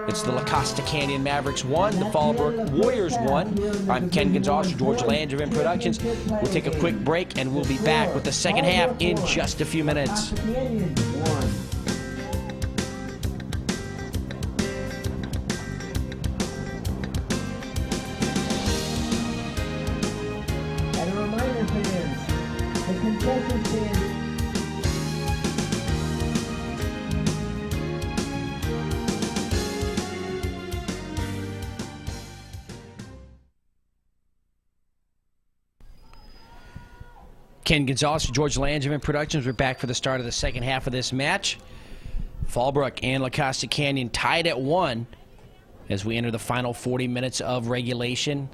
It's the La Costa Canyon Mavericks 1, the Fallbrook Warriors 1. I'm Ken Gonzalez for George Landry Productions. We'll take a quick break, and we'll be back with the second half in just a few minutes. concession stand. Ken Gonzalez for George Langevin Productions. We're back for the start of the second half of this match. Fallbrook and La Costa Canyon tied at 1 as we enter the final 40 minutes of regulation.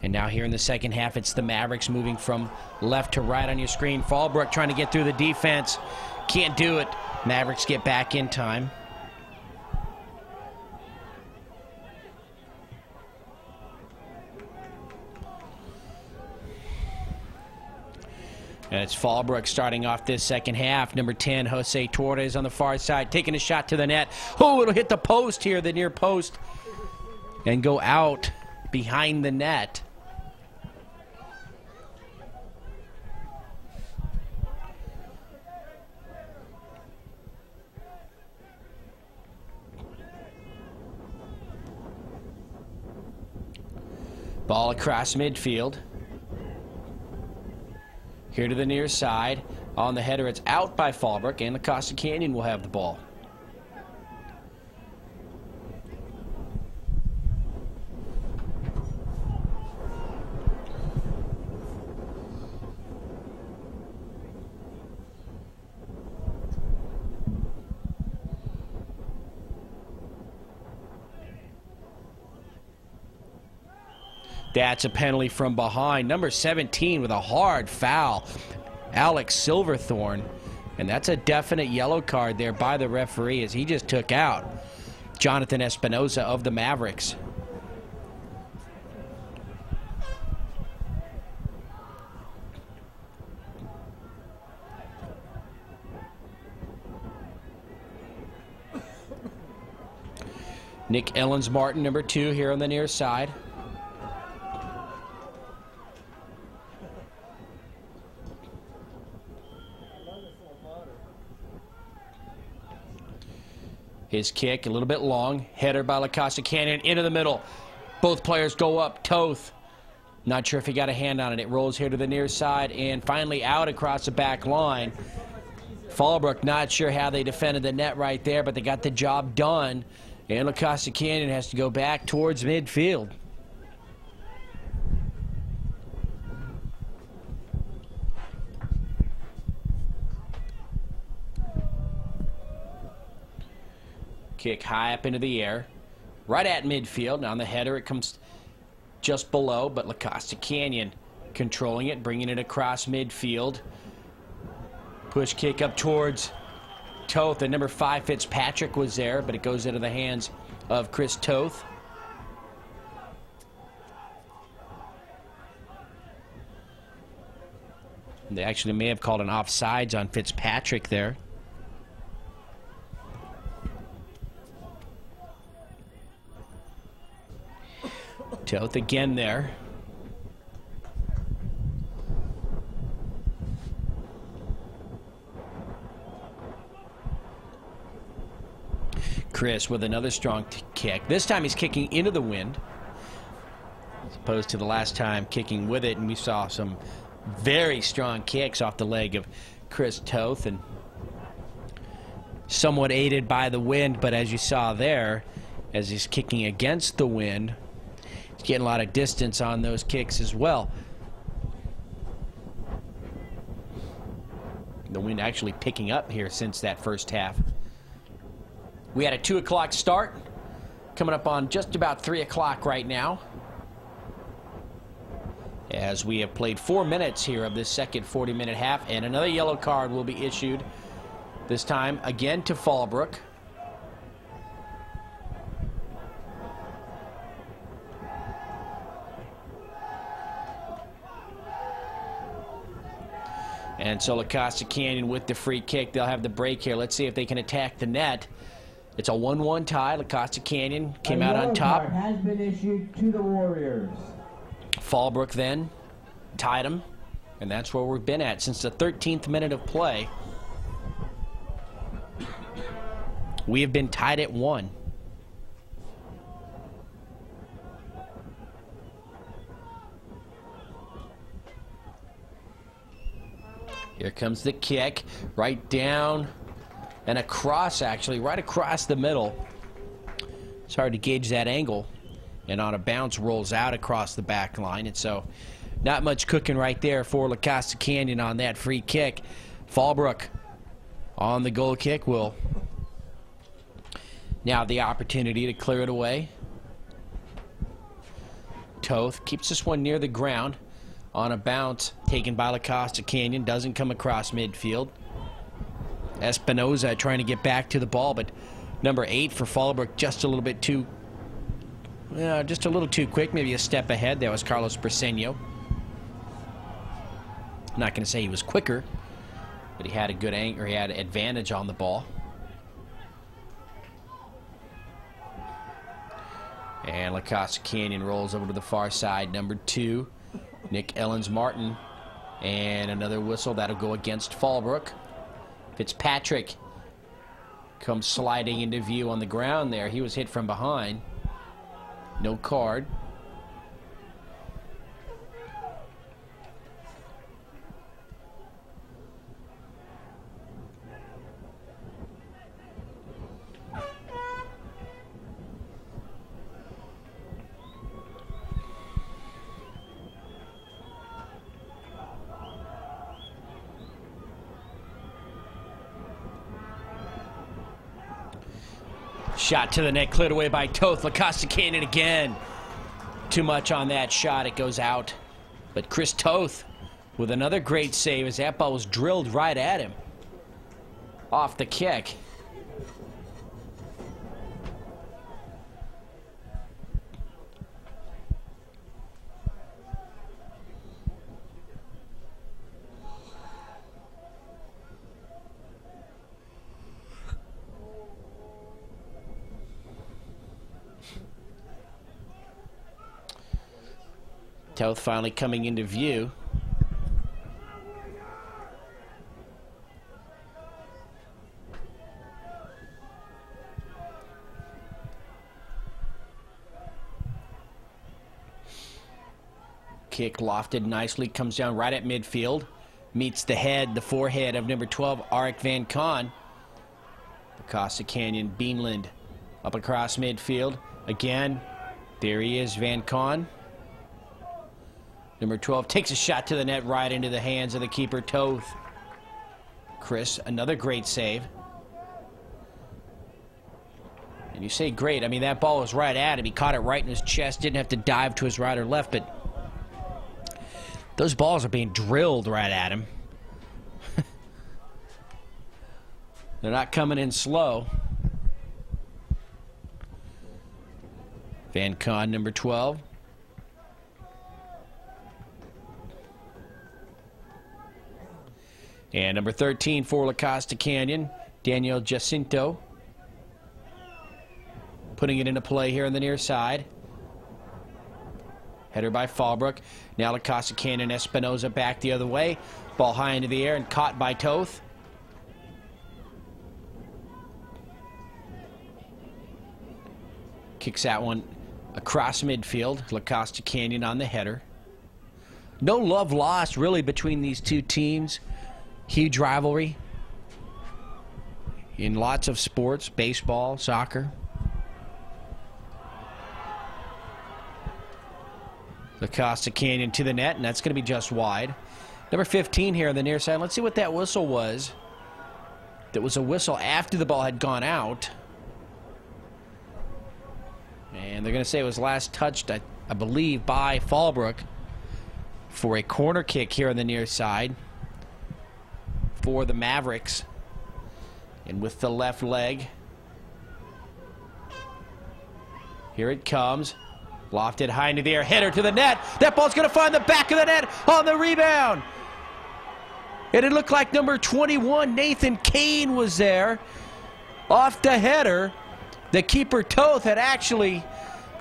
And now here in the second half, it's the Mavericks moving from left to right on your screen. Fallbrook trying to get through the defense. Can't do it. Mavericks get back in time. And it's Fallbrook starting off this second half. Number 10, Jose Torres on the far side, taking a shot to the net. Oh, it'll hit the post here, the near post, and go out behind the net. Ball across midfield. Here to the near side. On the header, it's out by Fallbrook, and the Costa Canyon will have the ball. That's a penalty from behind. Number 17 with a hard foul, Alex Silverthorne. And that's a definite yellow card there by the referee as he just took out Jonathan Espinoza of the Mavericks. Nick Ellens-Martin, number 2, here on the near side. His kick, a little bit long. Header by La Costa Canyon into the middle. Both players go up. Toth, not sure if he got a hand on it. It rolls here to the near side and finally out across the back line. Fallbrook, not sure how they defended the net right there, but they got the job done. And La Costa Canyon has to go back towards midfield. Kick high up into the air, right at midfield. Now on the header, it comes just below, but La Costa Canyon controlling it, bringing it across midfield. Push kick up towards Toth, and number 5, Fitzpatrick, was there, but it goes into the hands of Chris Toth. They actually may have called an offsides on Fitzpatrick there. Toth again there. Chris with another strong kick. This time he's kicking into the wind, as opposed to the last time kicking with it, and we saw some very strong kicks off the leg of Chris Toth, and somewhat aided by the wind, but as you saw there, as he's kicking against the wind, he's getting a lot of distance on those kicks as well. The wind actually picking up here since that first half. We had a 2 o'clock start, coming up on just about 3 o'clock right now, as we have played 4 minutes here of this second 40-minute half, and another yellow card will be issued, this time again to Fallbrook. And so La Costa Canyon with the free kick. They'll have the break here. Let's see if they can attack the net. It's a 1-1 tie. La Costa Canyon came out on top. A yellow card has been issued to the Warriors. Fallbrook then tied them, and that's where we've been at since the 13th minute of play. We have been tied at 1. Here comes the kick. Right down and across, actually. Right across the middle. It's hard to gauge that angle. And on a bounce, rolls out across the back line. And so, not much cooking right there for La Costa Canyon on that free kick. Fallbrook on the goal kick will now the opportunity to clear it away. Toth keeps this one near the ground on a bounce taken by La Costa Canyon. Doesn't come across midfield. Espinoza trying to get back to the ball, but number 8 for Fallbrook just a little bit too, just a little too quick. Maybe a step ahead. That was Carlos Briseño. I'm not going to say he was quicker, but he had a good angle. He had advantage on the ball. And La Costa Canyon rolls over to the far side. Number 2, Nick Ellens-Martin. And another whistle. That'll go against Fallbrook. Fitzpatrick comes sliding into view on the ground there. He was hit from behind. No card. Shot to the net, cleared away by Toth. La Costa Canyon again. Too much on that shot, it goes out. But Chris Toth with another great save as that ball was drilled right at him. Off the kick. Toth finally coming into view. Kick lofted nicely, comes down right at midfield. Meets the head, the forehead of number 12, Arik Van Con. The Costa Canyon Beanland up across midfield. Again, there he is, Van Con. Number 12 takes a shot to the net right into the hands of the keeper, Toth. Chris, another great save. And you say great, I mean, that ball was right at him. He caught it right in his chest, didn't have to dive to his right or left, but those balls are being drilled right at him. They're not coming in slow. Van Con, number 12. And number 13 for La Costa Canyon, Daniel Jacinto. Putting it into play here on the near side. Header by Fallbrook. Now La Costa Canyon, Espinoza back the other way. Ball high into the air and caught by Toth. Kicks that one across midfield. La Costa Canyon on the header. No love lost really between these two teams. Huge rivalry in lots of sports, baseball, soccer. La Costa Canyon to the net, and that's going to be just wide. Number 15 here on the near side. Let's see what that whistle was. That was a whistle after the ball had gone out. And they're going to say it was last touched, I believe, by Fallbrook for a corner kick here on the near side for the Mavericks. And with the left leg, here it comes. Lofted high into the air, header to the net. That ball's going to find the back of the net on the rebound. And it looked like number 21, Nathan Kane, was there. Off the header, the keeper Toth had actually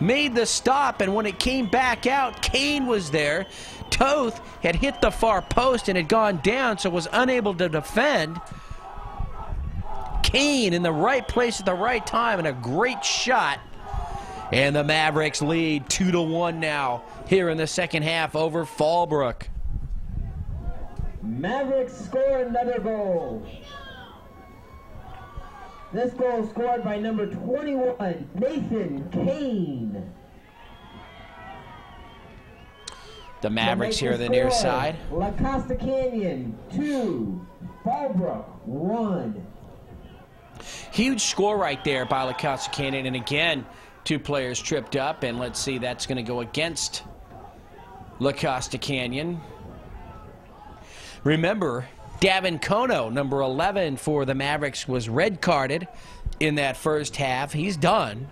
made the stop, and when it came back out, Kane was there. Toth had hit the far post and had gone down, so was unable to defend. Kane in the right place at the right time, and a great shot. And the Mavericks lead 2-1 now here in the second half over Fallbrook. Mavericks score another goal. This goal scored by number 21, Nathan Kane. The Mavericks here on the near side. La Costa Canyon 2, Fallbrook 1. Huge score right there by La Costa Canyon, and again, 2 players tripped up, and let's see, that's going to go against La Costa Canyon. Remember, Davin Kono, number 11 for the Mavericks, was red carded in that first half. He's done.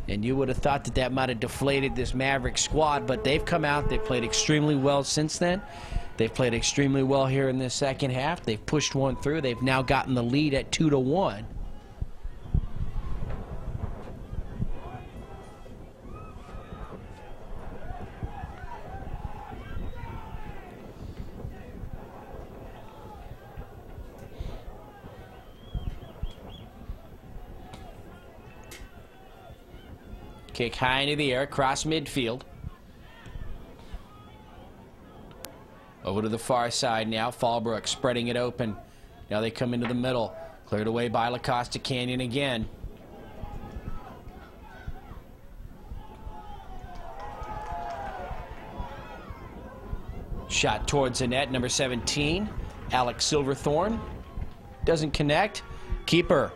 And you would have thought that that might have deflated this Maverick squad, but they've come out. They've played extremely well since then. They've played extremely well here in this second half. They've pushed one through. They've now gotten the lead at 2-1. Kick high into the air, across midfield. Over to the far side now. Fallbrook spreading it open. Now they come into the middle. Cleared away by La Costa Canyon again. Shot towards the net, number 17, Alex Silverthorne. Doesn't connect. Keeper.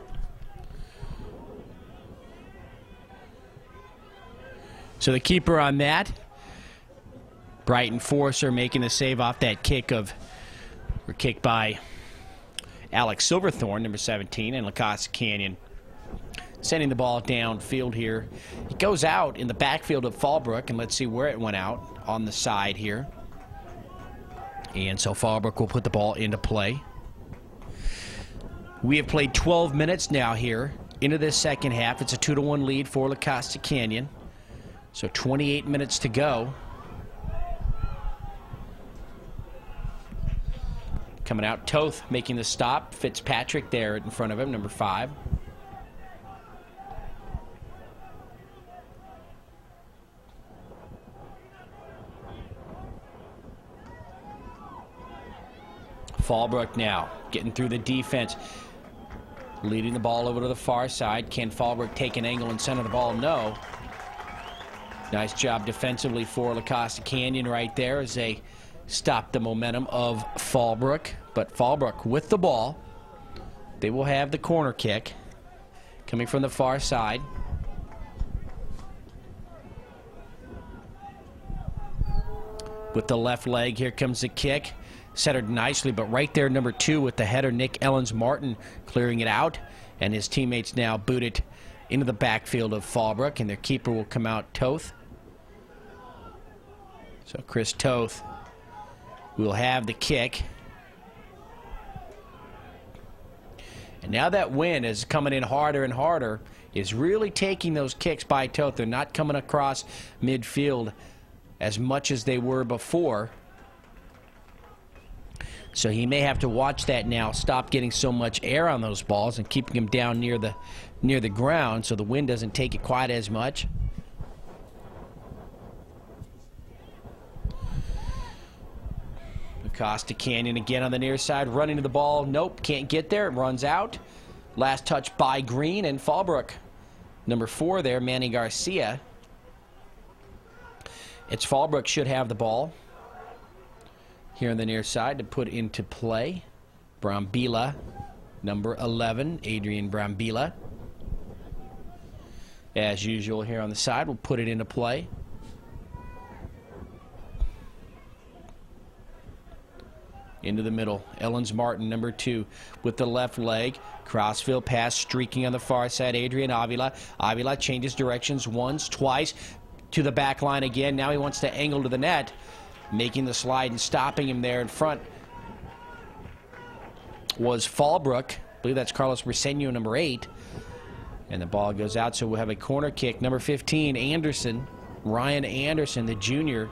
So the keeper on that, Brighton Forcer, making the save off that kick by Alex Silverthorne, number 17, and La Costa Canyon sending the ball downfield here. It goes out in the backfield of Fallbrook, and let's see where it went out on the side here. And so Fallbrook will put the ball into play. We have played 12 minutes now here into this second half. It's a 2-1 lead for La Costa Canyon. So 28 minutes to go. Coming out, Toth making the stop. Fitzpatrick there in front of him, number 5. Fallbrook now getting through the defense. Leading the ball over to the far side. Can Fallbrook take an angle and center the ball? No. Nice job defensively for La Costa Canyon right there as they stop the momentum of Fallbrook. But Fallbrook with the ball. They will have the corner kick coming from the far side. With the left leg, here comes the kick. Centered nicely, but right there, number 2 with the header, Nick Ellens-Martin clearing it out. And his teammates now boot it into the backfield of Fallbrook, and their keeper will come out, Toth. So Chris Toth will have the kick. And now that wind is coming in harder and harder, is really taking those kicks by Toth. They're not coming across midfield as much as they were before. So he may have to watch that now, stop getting so much air on those balls and keeping them down near the ground so the wind doesn't take it quite as much. Costa Canyon again on the near side, running to the ball. Nope, can't get there. It runs out. Last touch by Green and Fallbrook. Number 4 there, Manny Garcia. It's Fallbrook should have the ball here on the near side to put into play. Brambila, number 11, Adrian Brambila. As usual here on the side, we'll put it into play. Into the middle, Ellens-Martin, number 2, with the left leg. Crossfield pass streaking on the far side, Adrian Avila. Avila changes directions once, twice, to the back line again. Now he wants to angle to the net, making the slide and stopping him there in front was Fallbrook. I believe that's Carlos Briseño, number 8. And the ball goes out, so we'll have a corner kick. Number 15, Anderson, Ryan Anderson, the junior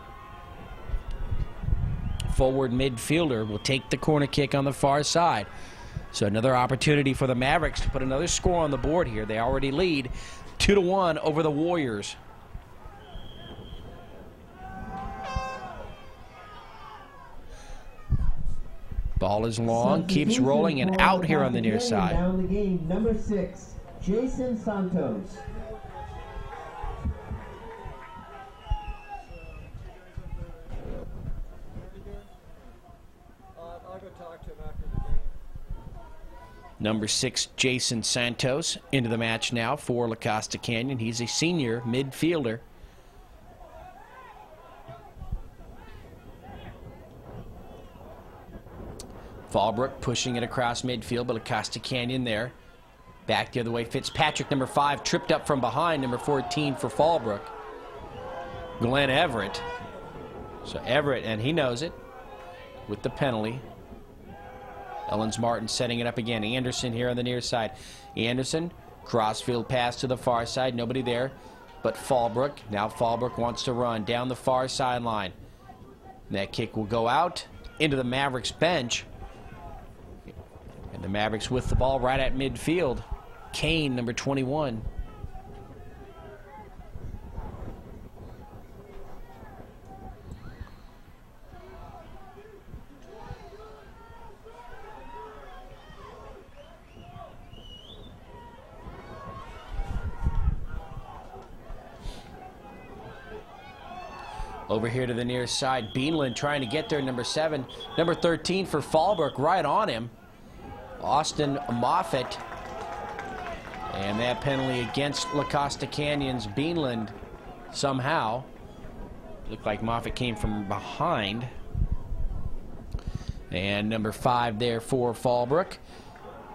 forward midfielder, will take the corner kick on the far side. So another opportunity for the Mavericks to put another score on the board here. They already lead 2-1 over the Warriors. Ball is long, keeps rolling, and out here on the near side. Down the game, number 6, Jason Santos. I'll go talk to him after the game. Number 6, Jason Santos, into the match now for La Costa Canyon. He's a senior midfielder. Fallbrook pushing it across midfield, but La Costa Canyon there. Back the other way, Fitzpatrick, number 5, tripped up from behind, number 14 for Fallbrook. Glenn Everett. So Everett, and he knows it, with the penalty. Ellens Martin setting it up again. Anderson here on the near side. Anderson, crossfield pass to the far side, nobody there but Fallbrook. Now Fallbrook wants to run down the far sideline. That kick will go out into the Mavericks bench. And the Mavericks with the ball right at midfield. Kane, number 21. Over here to the near side, Beanland trying to get there, number 7. Number 13 for Fallbrook, right on him. Austin Moffitt. And that penalty against La Costa Canyon's Beanland somehow. Looked like Moffitt came from behind. And number 5 there for Fallbrook,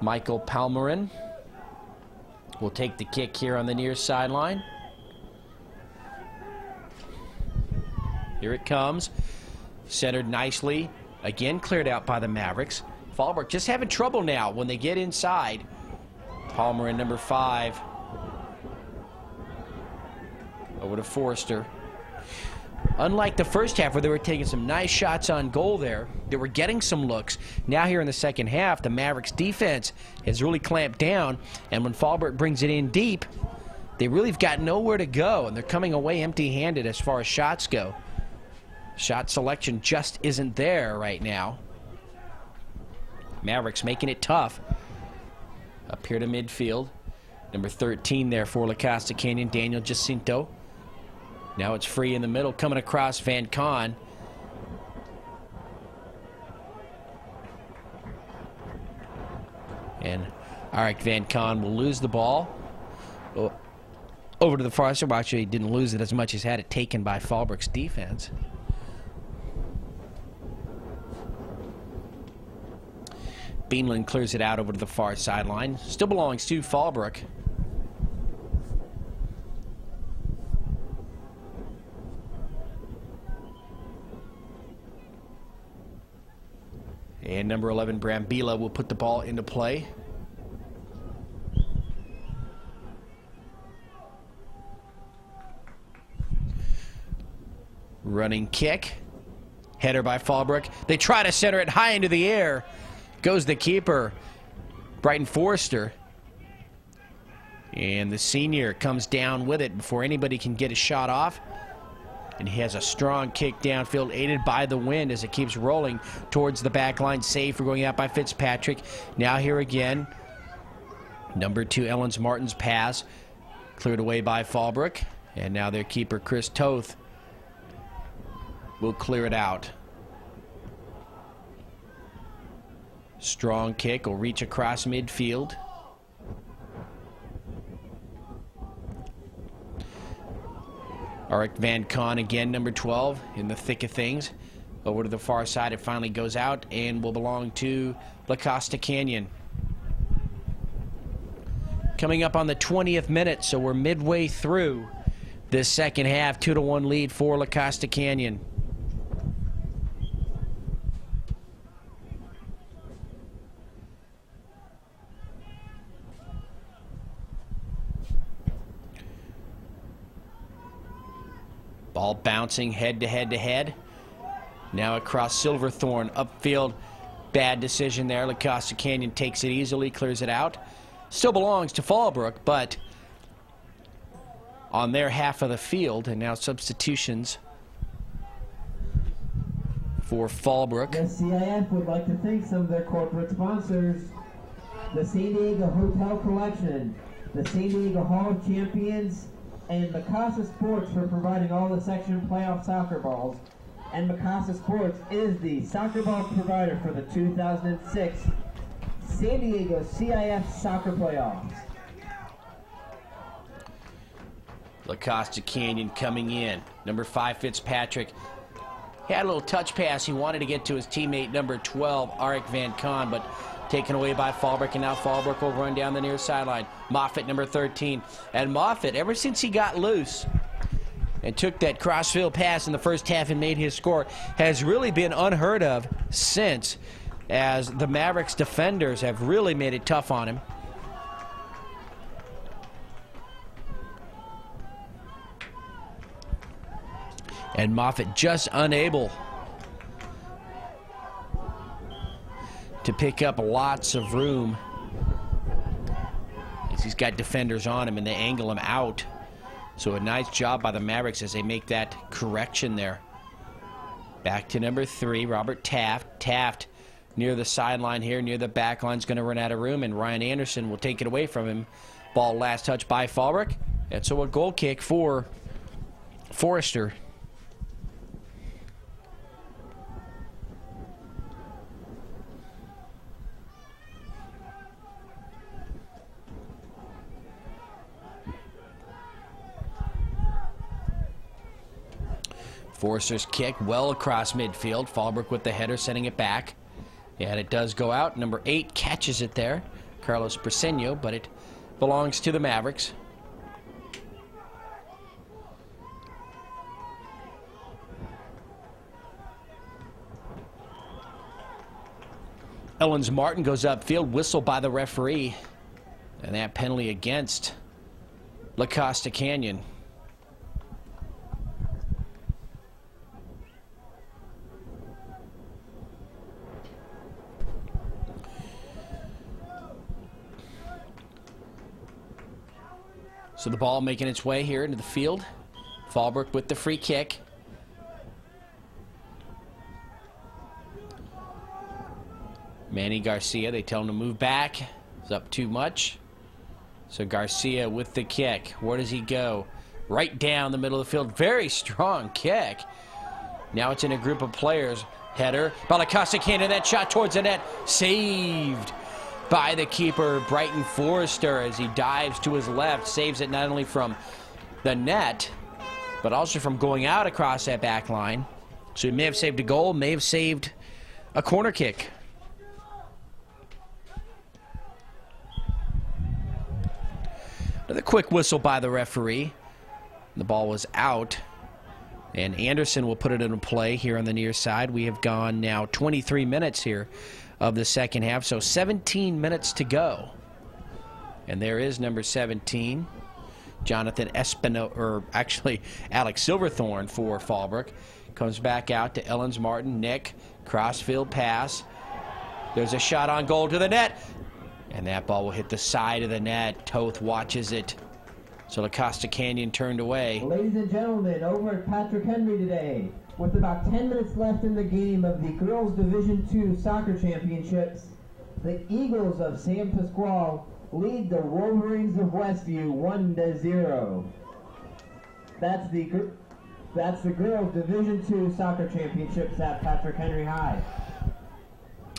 Michael Palmerin, will take the kick here on the near sideline. Here it comes. Centered nicely. Again cleared out by the Mavericks. Fallbrook just having trouble now when they get inside. Palmer and number 5. Over to Forrester. Unlike the first half where they were taking some nice shots on goal there, they were getting some looks. Now here in the second half, the Mavericks defense has really clamped down, and when Fallbrook brings it in deep, they really have got nowhere to go, and they're coming away empty-handed as far as shots go. Shot selection just isn't there right now. Mavericks making it tough. Up here to midfield. Number 13 there for La Costa Canyon, Daniel Jacinto. Now it's free in the middle, coming across Van Con. And Arik Van Con will lose the ball. Over to the far side. Well, actually, he didn't lose it as much as had it taken by Fallbrook's defense. Beanland clears it out over to the far sideline. Still belongs to Fallbrook. And number 11, Brambilla, will put the ball into play. Running kick. Header by Fallbrook. They try to center it high into the air. Goes the keeper, Brighton Forrester. And the senior comes down with it before anybody can get a shot off. And he has a strong kick downfield, aided by the wind as it keeps rolling towards the back line. Save for going out by Fitzpatrick. Now here again, number 2, Ellens Martin's pass. Cleared away by Fallbrook. And now their keeper, Chris Toth, will clear it out. Strong kick will reach across midfield. Arik Van Con again, number 12, in the thick of things. Over to the far side, it finally goes out and will belong to La Costa Canyon. Coming up on the 20th minute, so we're midway through this second half. 2-1 lead for La Costa Canyon. Ball bouncing head to head to head. Now across Silverthorne, upfield. Bad decision there. La Costa Canyon takes it easily, clears it out. Still belongs to Fallbrook, but on their half of the field. And now substitutions for Fallbrook. The CIF would like to thank some of their corporate sponsors: the San Diego Hotel Collection, the San Diego Hall of Champions, and Costa Sports for providing all the section playoff soccer balls. And Costa Sports is the soccer ball provider for the 2006 San Diego CIF soccer playoffs. La Costa Canyon coming in. Number 5, Fitzpatrick. Had a little touch pass. He wanted to get to his teammate, number 12, Arik Van Kahn, but taken away by Fallbrook, and now Fallbrook will run down the near sideline. Moffitt, number 13. And Moffitt, ever since he got loose and took that crossfield pass in the first half and made his score, has really been unheard of since, as the Mavericks defenders have really made it tough on him. And Moffitt just unable to pick up lots of room, as he's got defenders on him and they angle him out. So a nice job by the Mavericks as they make that correction there. Back to number 3, Robert Taft. Taft near the sideline here, near the back line, is going to run out of room, and Ryan Anderson will take it away from him. Ball last touch by Fallbrook. And so a goal kick for Forrester. Forrester's kick well across midfield. Fallbrook with the header, sending it back. Yeah, and it does go out. Number 8 catches it there, Carlos Briseño, but it belongs to the Mavericks. Ellens Martin goes upfield, whistle by the referee, and that penalty against La Costa Canyon. So the ball making its way here into the field. Fallbrook with the free kick. Manny Garcia, they tell him to move back. It's up too much. So Garcia with the kick. Where does he go? Right down the middle of the field. Very strong kick. Now it's in a group of players. Header by La Costa Canyon. That shot towards the net. Saved by the keeper, Brighton Forrester, as he dives to his left. Saves it not only from the net, but also from going out across that back line. So he may have saved a goal, may have saved a corner kick. Another quick whistle by the referee. The ball was out, and Anderson will put it into play here on the near side. We have gone now 23 minutes here of the second half, so 17 minutes to go. And there is number 17, Jonathan Espino, or actually Alex Silverthorne for Fallbrook. Comes back out to Ellens Martin. Nick, crossfield pass. There's a shot on goal to the net, and that ball will hit the side of the net. Toth watches it. So La Costa Canyon turned away. Ladies and gentlemen, over at Patrick Henry today, with about 10 minutes left in the game of the Girls Division II Soccer Championships, the Eagles of San Pasquale lead the Wolverines of Westview 1-0. That's the Girls Division II Soccer Championships at Patrick Henry High.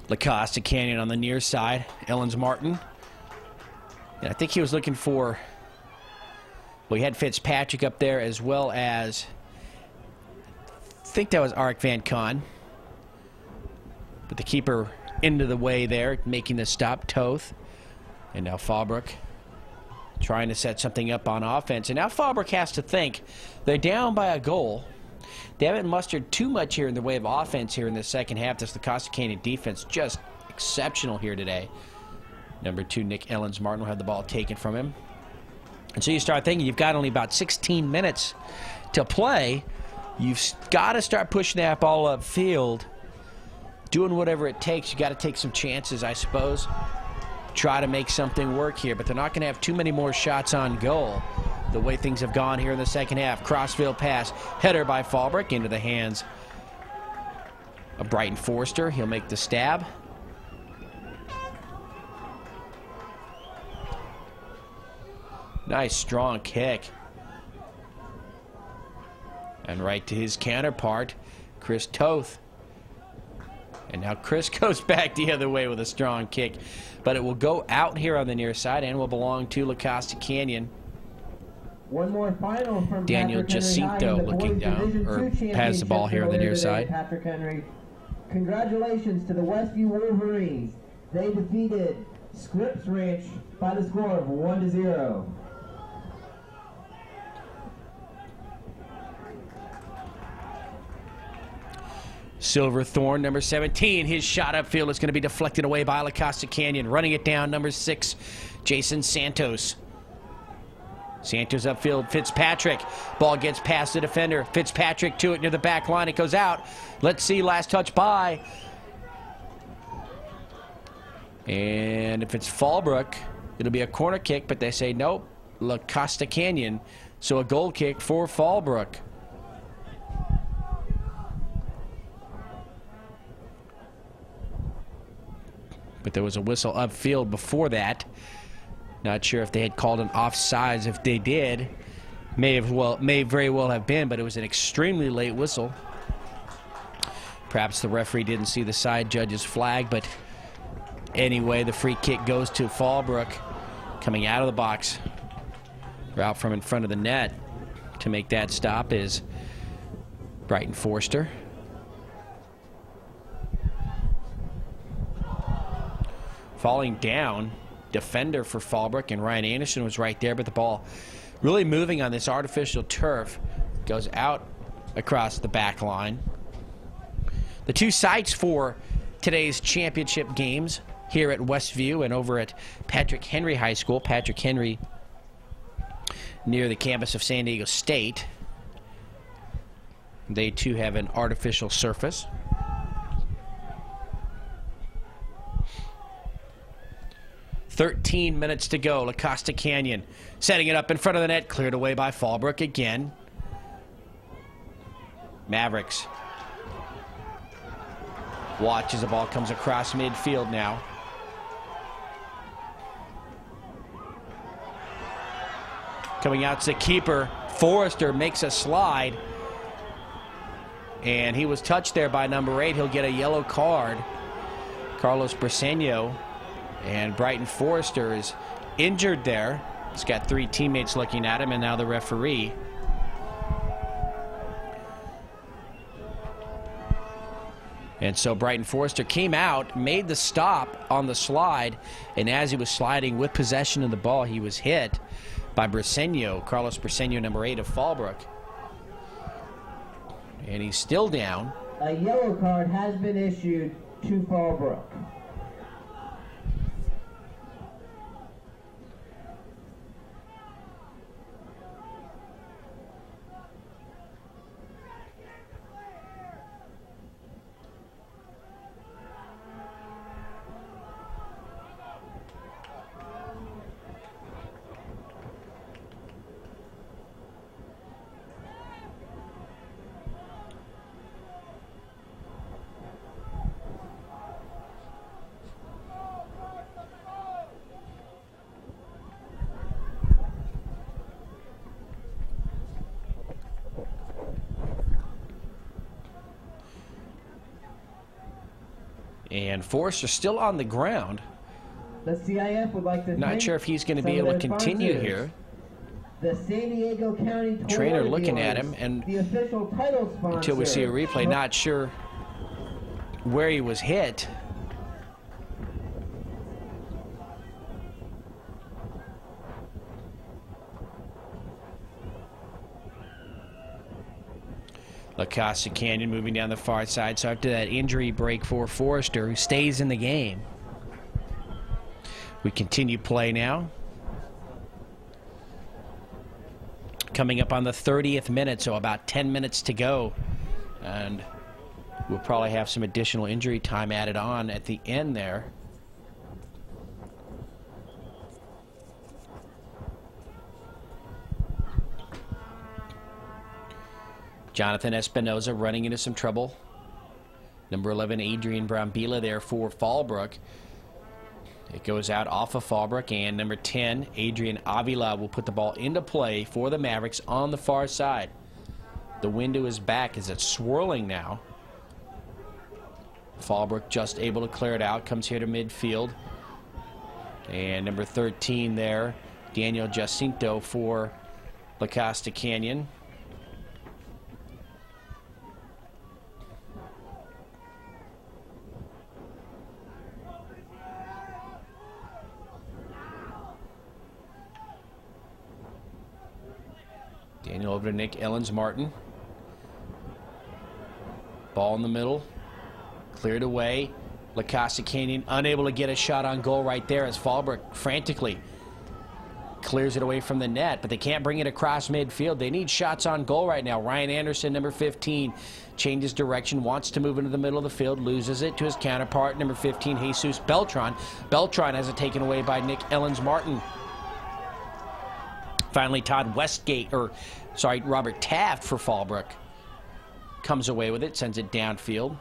La Costa Canyon on the near side. Ellens Martin. And I think he was looking for, well, he had Fitzpatrick up there, as well as, I think that was Arik Van Kahn. But the keeper into the way there, making the stop, Toth. And now Fallbrook trying to set something up on offense. And now Fallbrook has to think. They're down by a goal. They haven't mustered too much here in the way of offense here in the second half. This the Costa Canyon defense just exceptional here today. Number 2, Nick Ellens Martin, will have the ball taken from him. And so you start thinking you've got only about 16 minutes to play. You've got to start pushing that ball upfield, doing whatever it takes. You got to take some chances, I suppose. Try to make something work here, but they're not going to have too many more shots on goal the way things have gone here in the second half. Crossfield pass, header by Fallbrook into the hands Brighton Forster. He'll make the stab. Nice strong kick. And right to his counterpart, Chris Toth. And now Chris goes back the other way with a strong kick. But it will go out here on the near side and will belong to La Costa Canyon. One more final from Daniel Patrick Henry Jacinto High in the looking boys down, Division or II has the ball here on the near championship side. Patrick Henry. Congratulations to the Westview Wolverines. They defeated Scripps Ranch by the score of 1-0. Silverthorne, number 17. His shot upfield is going to be deflected away by La Costa Canyon. Running it down, number 6, Jason Santos. Santos upfield, Fitzpatrick. Ball gets past the defender. Fitzpatrick to it near the back line. It goes out. Let's see, last touch by. And if it's Fallbrook, it'll be a corner kick, but they say nope, La Costa Canyon. So a goal kick for Fallbrook. But there was a whistle upfield before that. Not sure if they had called an offsides. If they did, may very well have been, but it was an extremely late whistle. Perhaps the referee didn't see the side judge's flag, but anyway, the free kick goes to Fallbrook, coming out of the box. Out from in front of the net to make that stop is Brighton Forster. Falling down, defender for Fallbrook, and Ryan Anderson was right there, but the ball really moving on this artificial turf goes out across the back line. The two sites for today's championship games here at Westview and over at Patrick Henry High School. Patrick Henry near the campus of San Diego State. They too have an artificial surface. "13 minutes to go. La Costa Canyon setting it up in front of the net. Cleared away by Fallbrook again. Mavericks watch as the ball comes across midfield now. Coming out to the keeper. Forrester makes a slide. And he was touched there by number 8. He'll get a yellow card. Carlos Briseño. And Brighton Forrester is injured there. He's got 3 teammates looking at him, and now the referee. And so Brighton Forrester came out, made the stop on the slide, and as he was sliding with possession of the ball, he was hit by Briseño, Carlos Briseño, number 8 of Fallbrook. And he's still down. A yellow card has been issued to Fallbrook. And Forrester's still on the ground. The CIF would like to Not sure if he's going to be able to continue here. The San Diego County Trainer looking at him, and the official title sponsor, until we see a replay, not sure where he was hit. La Costa Canyon moving down the far side. So after that injury break for Forrester, who stays in the game. We continue play now. Coming up on the 30th minute, so about 10 minutes to go. And we'll probably have some additional injury time added on at the end there. Jonathan Espinoza running into some trouble Number 11, Adrian Brambila there for Fallbrook. It goes out off of Fallbrook, and number 10, Adrian Avila, will put the ball into play for the Mavericks on the far side. The window is back as it's swirling now. Fallbrook just able to clear it out, comes here to midfield. And number 13 there, Daniel Jacinto for La Costa Canyon. Daniel over to Nick Ellens-Martin. Ball in the middle. Cleared away. La Costa Canyon unable to get a shot on goal right there as Fallbrook frantically clears it away from the net, but they can't bring it across midfield. They need shots on goal right now. Ryan Anderson, number 15, changes direction, wants to move into the middle of the field, loses it to his counterpart, number 15, Jesus Beltran. Beltran has it taken away by Nick Ellens-Martin. Finally, Robert Taft for Fallbrook comes away with it, sends it downfield.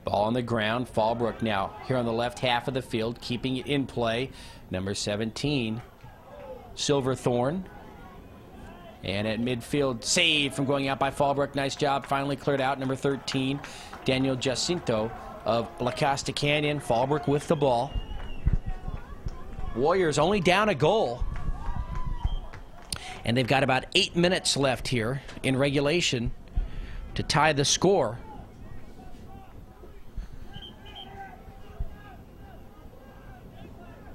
Ball on the ground. Fallbrook now here on the left half of the field, keeping it in play. Number 17, Silverthorne. And at midfield, save from going out by Fallbrook. Nice job. Finally cleared out. Number 13, Daniel Jacinto of La Costa Canyon. Fallbrook with the ball. Warriors only down a goal. And they've got about 8 minutes left here in regulation to tie the score.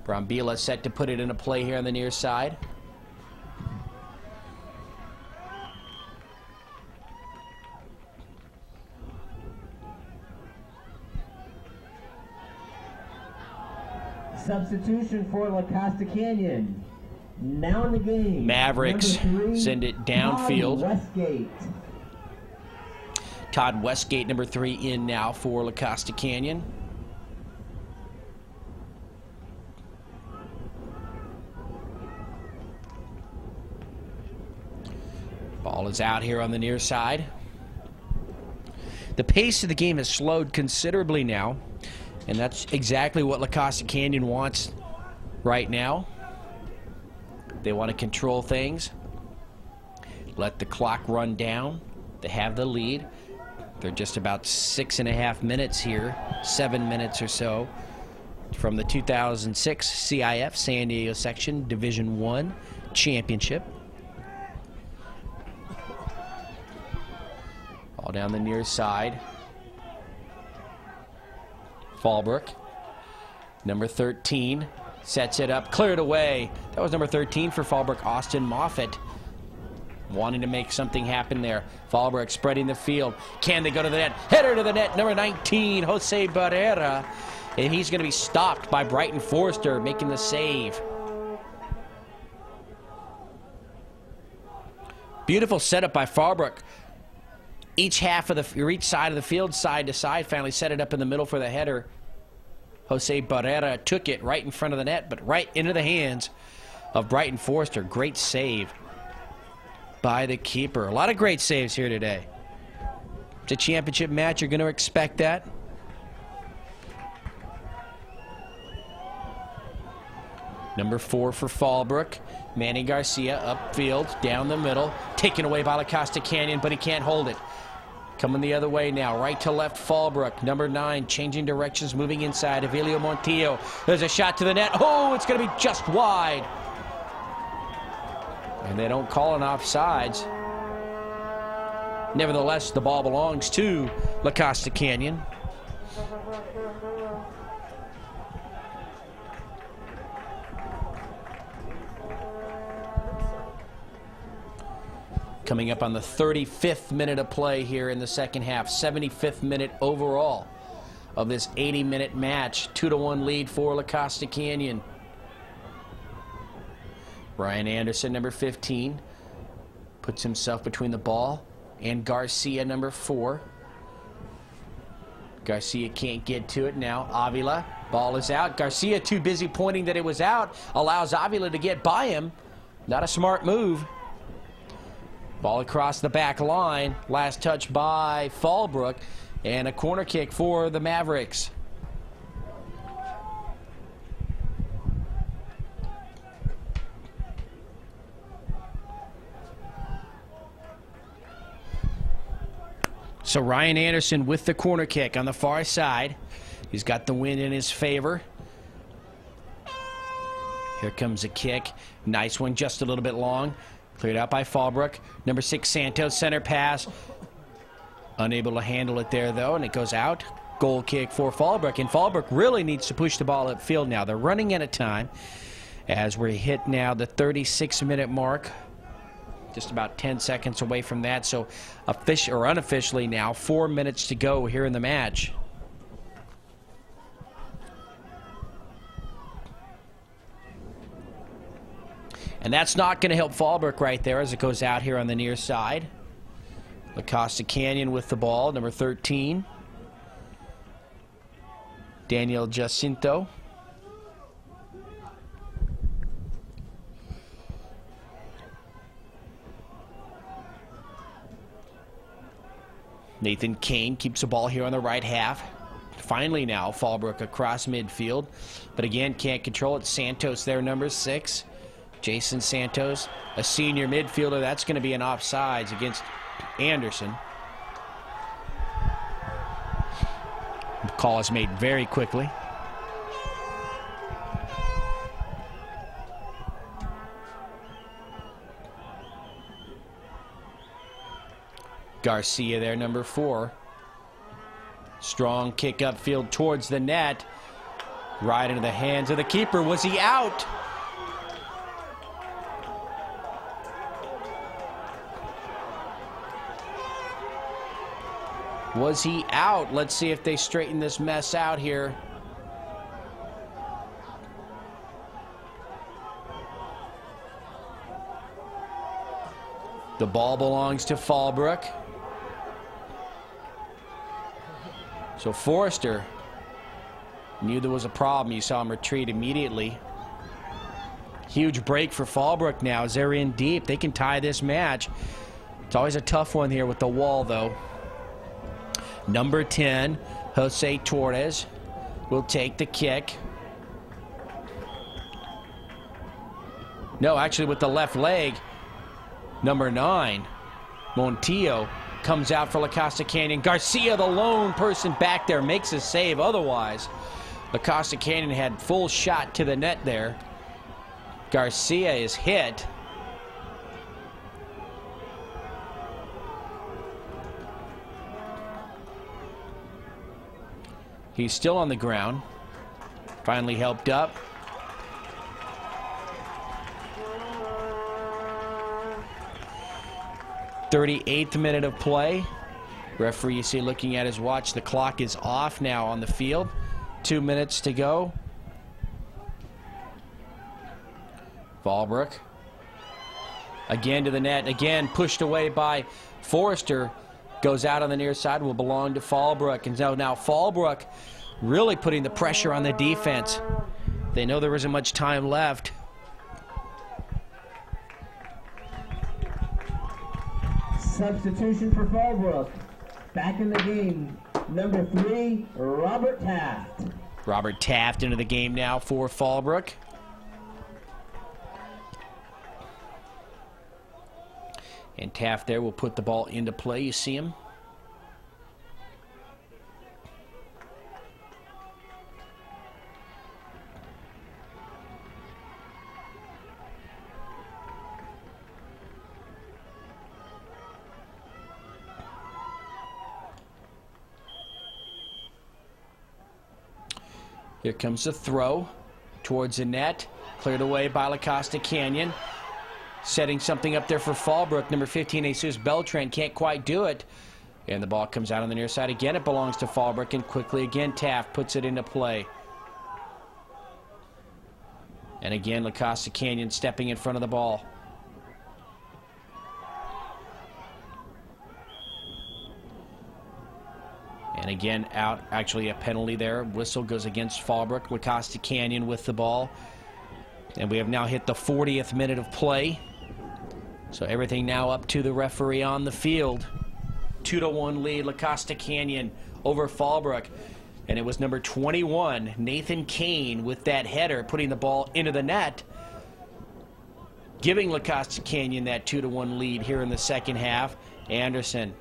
Brambila set to put it into play here on the near side. Substitution for La Costa Canyon. Now in the game. Mavericks Number 3, send it downfield. Todd Westgate. Todd Westgate, number 3, in now for La Costa Canyon. Ball is out here on the near side. The pace of the game has slowed considerably now, and that's exactly what La Costa Canyon wants right now. They want to control things, let the clock run down. They have the lead. They're just about 6.5 minutes here, 7 minutes or so, from the 2006 CIF San Diego Section Division I Championship. Ball down the near side. Fallbrook, number 13, sets it up, cleared away. That was number 13 for Fallbrook, Austin Moffett, wanting to make something happen there. Fallbrook spreading the field. Can they go to the net? Header to the net, number 19, Jose Barrera. And he's going to be stopped by Brighton Forster, making the save. Beautiful setup by Fallbrook. Each side of the field, side to side, finally set it up in the middle for the header. Jose Barrera took it right in front of the net, but right into the hands of Brighton Forster. Great save by the keeper. A lot of great saves here today. It's a championship match. You're going to expect that. Number 4 for Fallbrook. Manny Garcia upfield, down the middle. Taken away by La Costa Canyon, but he can't hold it. Coming the other way now, right to left, Fallbrook. Number 9, changing directions, moving inside. Avilio Montillo. There's a shot to the net. Oh, it's going to be just wide. And they don't call an offsides. Nevertheless, the ball belongs to La Costa Canyon. Coming up on the 35th minute of play here in the second half. 75th minute overall of this 80-minute match. 2-1 lead for La Costa Canyon. Ryan Anderson, number 15, Puts himself between the ball and Garcia, number 4. Garcia can't get to it now. Avila, ball is out. Garcia too busy pointing that it was out. Allows Avila to get by him. Not a smart move. Ball across the back line. Last touch by Fallbrook. And a corner kick for the Mavericks. So Ryan Anderson with the corner kick on the far side. He's got the wind in his favor. Here comes a kick. Nice one, just a little bit long. Cleared out by Fallbrook. Number 6, Santos, center pass. Unable to handle it there, though, and it goes out. Goal kick for Fallbrook, and Fallbrook really needs to push the ball upfield now. They're running out of time as we hit now the 36-minute mark. Just about 10 seconds away from that, so unofficially now 4 minutes to go here in the match. And that's not going to help Fallbrook right there as it goes out here on the near side. Costa Canyon with the ball, number 13. Daniel Jacinto. Nathan Kane keeps the ball here on the right half. Finally now, Fallbrook across midfield. But again, can't control it. Santos there, number 6. Jason Santos, a senior midfielder. That's going to be an offsides against Anderson. The call is made very quickly. Garcia there, number 4. Strong kick upfield towards the net. Right into the hands of the keeper. Was he out? Was he out? Let's see if they straighten this mess out here. The ball belongs to Fallbrook. So Forrester knew there was a problem. You saw him retreat immediately. Huge break for Fallbrook now as they're in deep. They can tie this match. It's always a tough one here with the wall, though. Number 10, Jose Torres, will take the kick. No, actually with the left leg. Number 9, Montillo, comes out for La Costa Canyon. Garcia, the lone person back there, makes a save. Otherwise, La Costa Canyon had full shot to the net there. Garcia is hit. He's still on the ground. Finally helped up. .38th minute of play. Referee, you see, looking at his watch. The clock is off now on the field. 2 minutes to go. Fallbrook. Again to the net. Again pushed away by Forrester. Goes out on the near side, will belong to Fallbrook. And now Fallbrook really putting the pressure on the defense. They know there isn't much time left. Substitution for Fallbrook. Back in the game, number 3, Robert Taft. Robert Taft into the game now for Fallbrook. And Taft there will put the ball into play. You see him. Here comes the throw towards the net. Cleared away by La Costa Canyon. Setting something up there for Fallbrook. Number 15, Jesus Beltran, can't quite do it. And the ball comes out on the near side. Again, it belongs to Fallbrook, and quickly again Taft puts it into play. And again, La Costa Canyon stepping in front of the ball. And again, actually a penalty there. Whistle goes against Fallbrook. La Costa Canyon with the ball. And we have now hit the 40th minute of play. So everything now up to the referee on the field. 2-1 lead, La Costa Canyon over Fallbrook. And it was number 21, Nathan Kane, with that header, putting the ball into the net, giving La Costa Canyon that 2-1 lead here in the second half. Anderson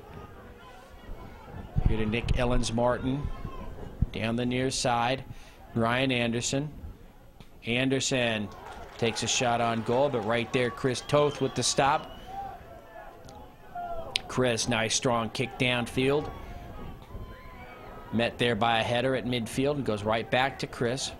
here to Nick Ellens-Martin, down the near side. Ryan Anderson. Anderson takes a shot on goal, but right there, Chris Toth with the stop. Chris, nice strong kick downfield. Met there by a header at midfield and goes right back to Chris.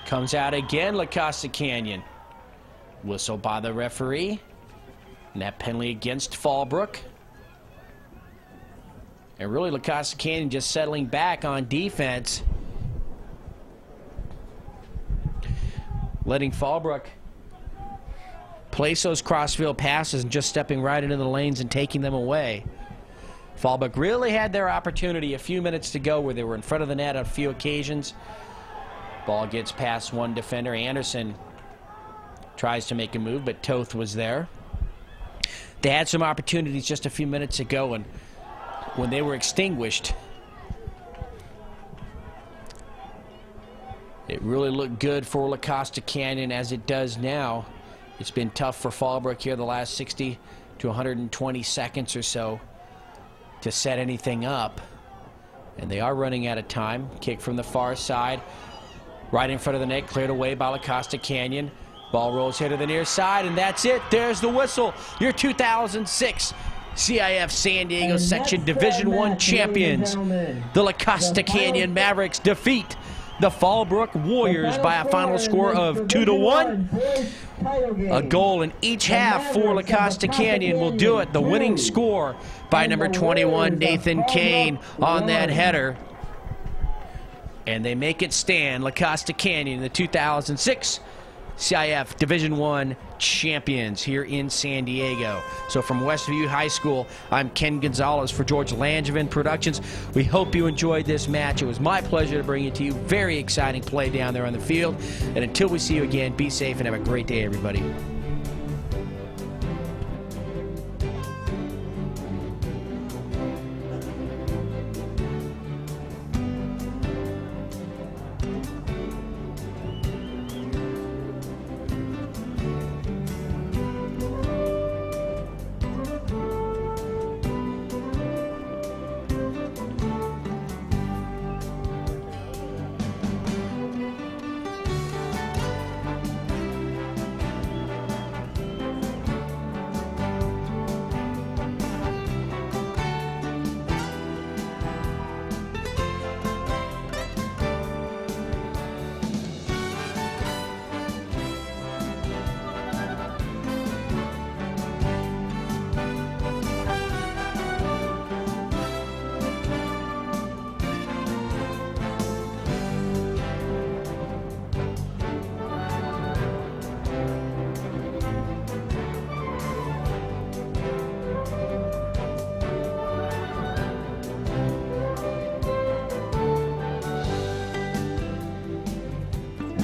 Comes out again, La Costa Canyon. Whistle by the referee. And that penalty against Fallbrook. And really, La Costa Canyon just settling back on defense. Letting Fallbrook place those crossfield passes and just stepping right into the lanes and taking them away. Fallbrook really had their opportunity a few minutes to go where they were in front of the net on a few occasions. Ball gets past one defender. Anderson tries to make a move, but Toth was there. They had some opportunities just a few minutes ago, and when they were extinguished, it really looked good for La Costa Canyon as it does now. It's been tough for Fallbrook here the last 60 to 120 seconds or so to set anything up. And they are running out of time. Kick from the far side. Right in front of the net, cleared away by La Costa Canyon. Ball rolls here to the near side, and that's it. There's the whistle. Your 2006 CIF San Diego Section Division I champions. The La Costa Canyon Mavericks defeat the Fallbrook Warriors by a final score of 2-1. A goal in each half for La Costa Canyon will do it. The winning score by number 21, Nathan Kane, on that header. And they make it stand. La Costa Canyon, the 2006 CIF Division I champions here in San Diego. So from Westview High School, I'm Ken Gonzalez for George Langevin Productions. We hope you enjoyed this match. It was my pleasure to bring it to you. Very exciting play down there on the field. And until we see you again, be safe and have a great day, everybody.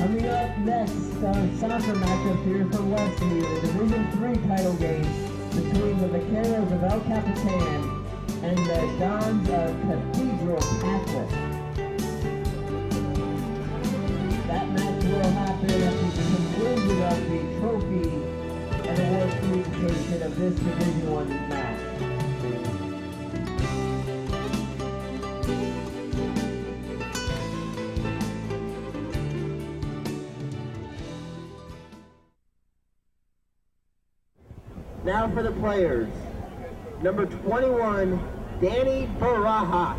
Coming up next, our soccer matchup here from Westview, the Division III title game between the Vaqueros of El Capitan and the Dons of Cathedral Catholic. That match will happen at the conclusion of the trophy and award presentation of this Division I match. Now for the players. Number 21, Danny Barajas.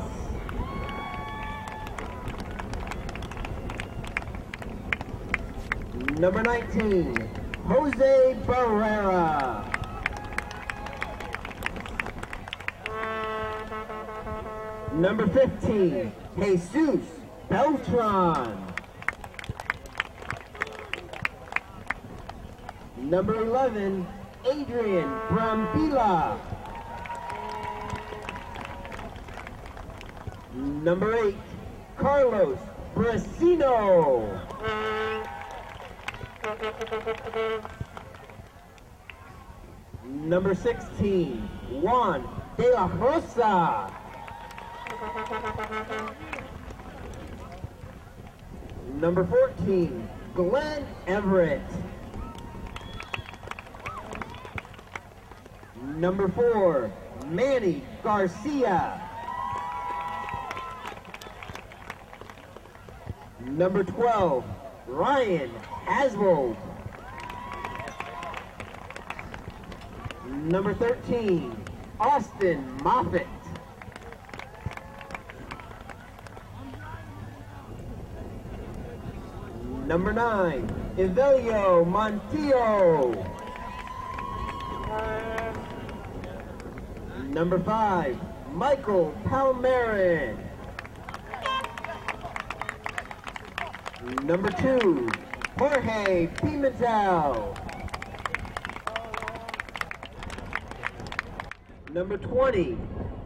Number 19, Jose Barrera. Number 15, Jesus Beltran. Number 11, Adrian Brambila. Number 8, Carlos Brasino. Number 16, Juan de la Rosa. Number 14, Glenn Everett. Number 4, Manny Garcia. Number 12, Ryan Hasvold. Number 13, Austin Moffitt. Number 9, Evelio Montillo. Number 5, Michael Palmerin. Number 2, Jorge Pimentel. Number 20,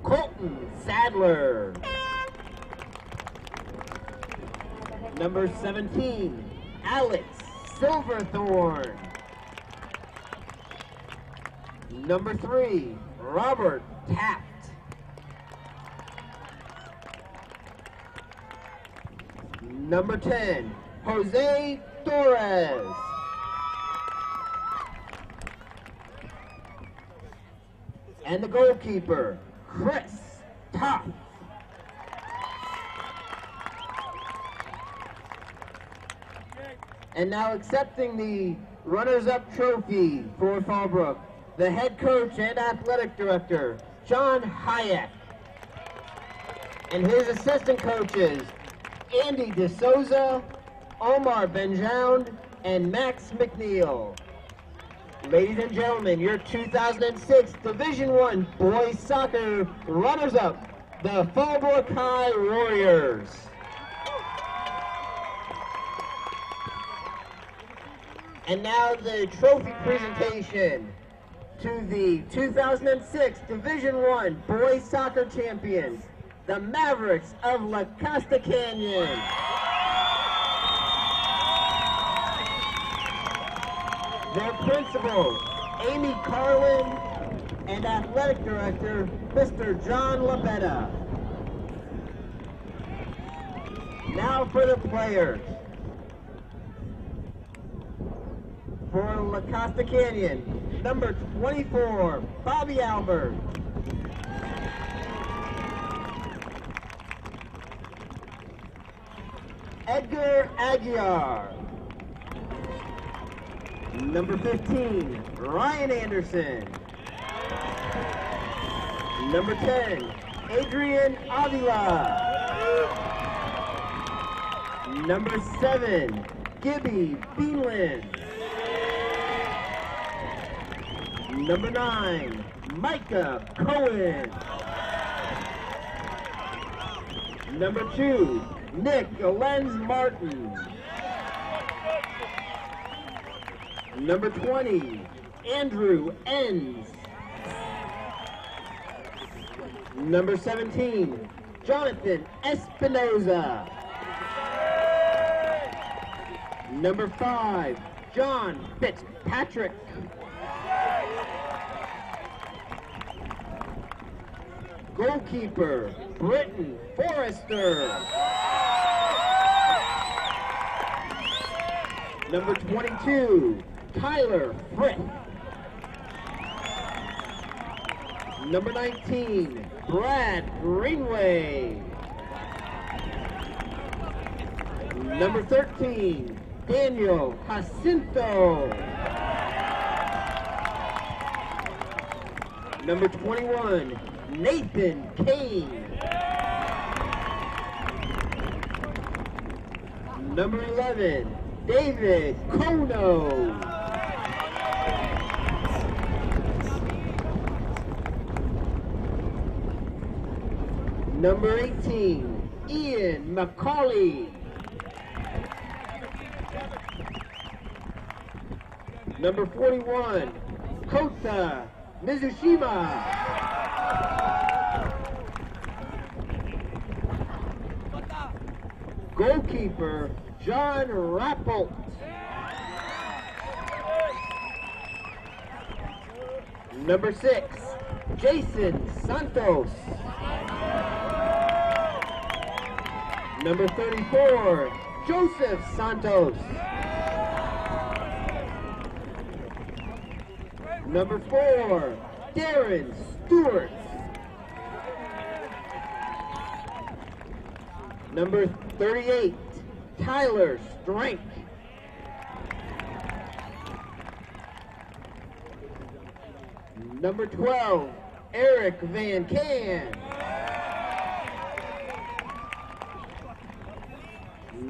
Colton Sadler. Number 17, Alex Silverthorne. Number 3, Robert Taft. Number 10, Jose Torres. And the goalkeeper, Chris Toth. And now accepting the runners-up trophy for Fallbrook, the head coach and athletic director, John Hayek. And his assistant coaches, Andy DeSouza, Omar Benjound, and Max McNeil. Ladies and gentlemen, your 2006 Division I Boys Soccer runners-up, the Fallbrook High Warriors. And now the trophy presentation to the 2006 Division I Boys Soccer Champions, the Mavericks of La Costa Canyon. Their principal, Amy Carlin, and athletic director, Mr. John Labetta. Now for the players. For La Costa Canyon, number 24, Bobby Albert. Edgar Aguiar. Number 15, Ryan Anderson. Number 10, Adrian Avila. Number 7, Gibby Beanland. Number 9, Micah Cohen. Number 2, Nick Lenz Martin. Number 20, Andrew Enns. Number 17, Jonathan Espinoza. Number 5, John Fitzpatrick. Goalkeeper, Britton Forrester. Number 22, Tyler Frith. Number 19, Brad Greenway. Number 13, Daniel Jacinto. Number 21, Nathan Kane. Number 11, David Kono. Number 18, Ian McCauley. Number 41, Costa Mizushima. Goalkeeper, John Rappolt. Number 6, Jason Santos. Number 34, Joseph Santos. Number 4, Darren Stewart. Number 38, Tyler Strank. Number 12, Eric Van Can.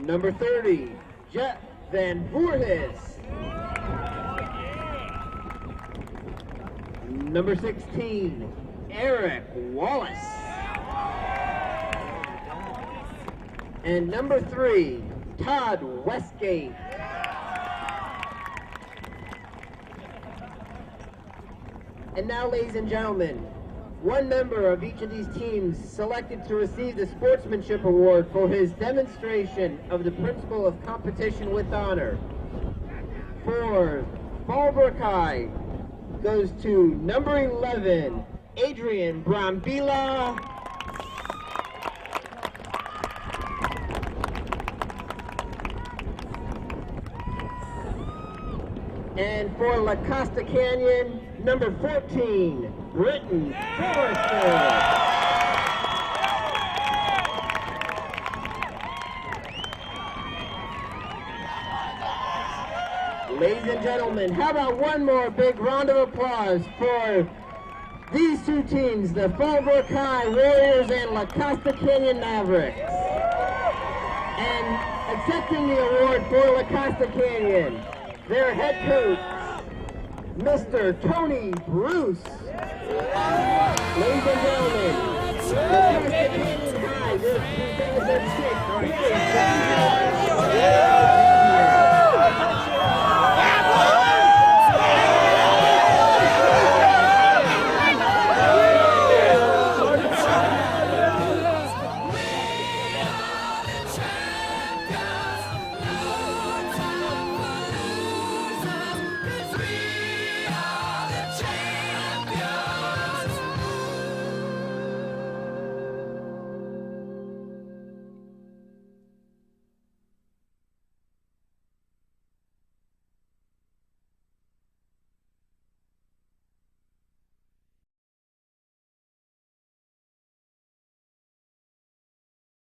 Number 30, Jeff Van Voorhis. Number 16, Eric Wallace. And number 3, Todd Westgate. And now, ladies and gentlemen, one member of each of these teams selected to receive the Sportsmanship Award for his demonstration of the principle of competition with honor. For Fallbrook High goes to number 11, Adrian Brambila. And for La Costa Canyon, number 14, Britton Forrester. Ladies and gentlemen, how about one more big round of applause for these two teams, the Fallbrook High Warriors and La Costa Canyon Mavericks. And accepting the award for La Costa Canyon, their head coach, Mr. Tony Bruce. Ladies and gentlemen, the Costa Canyon High, this 2006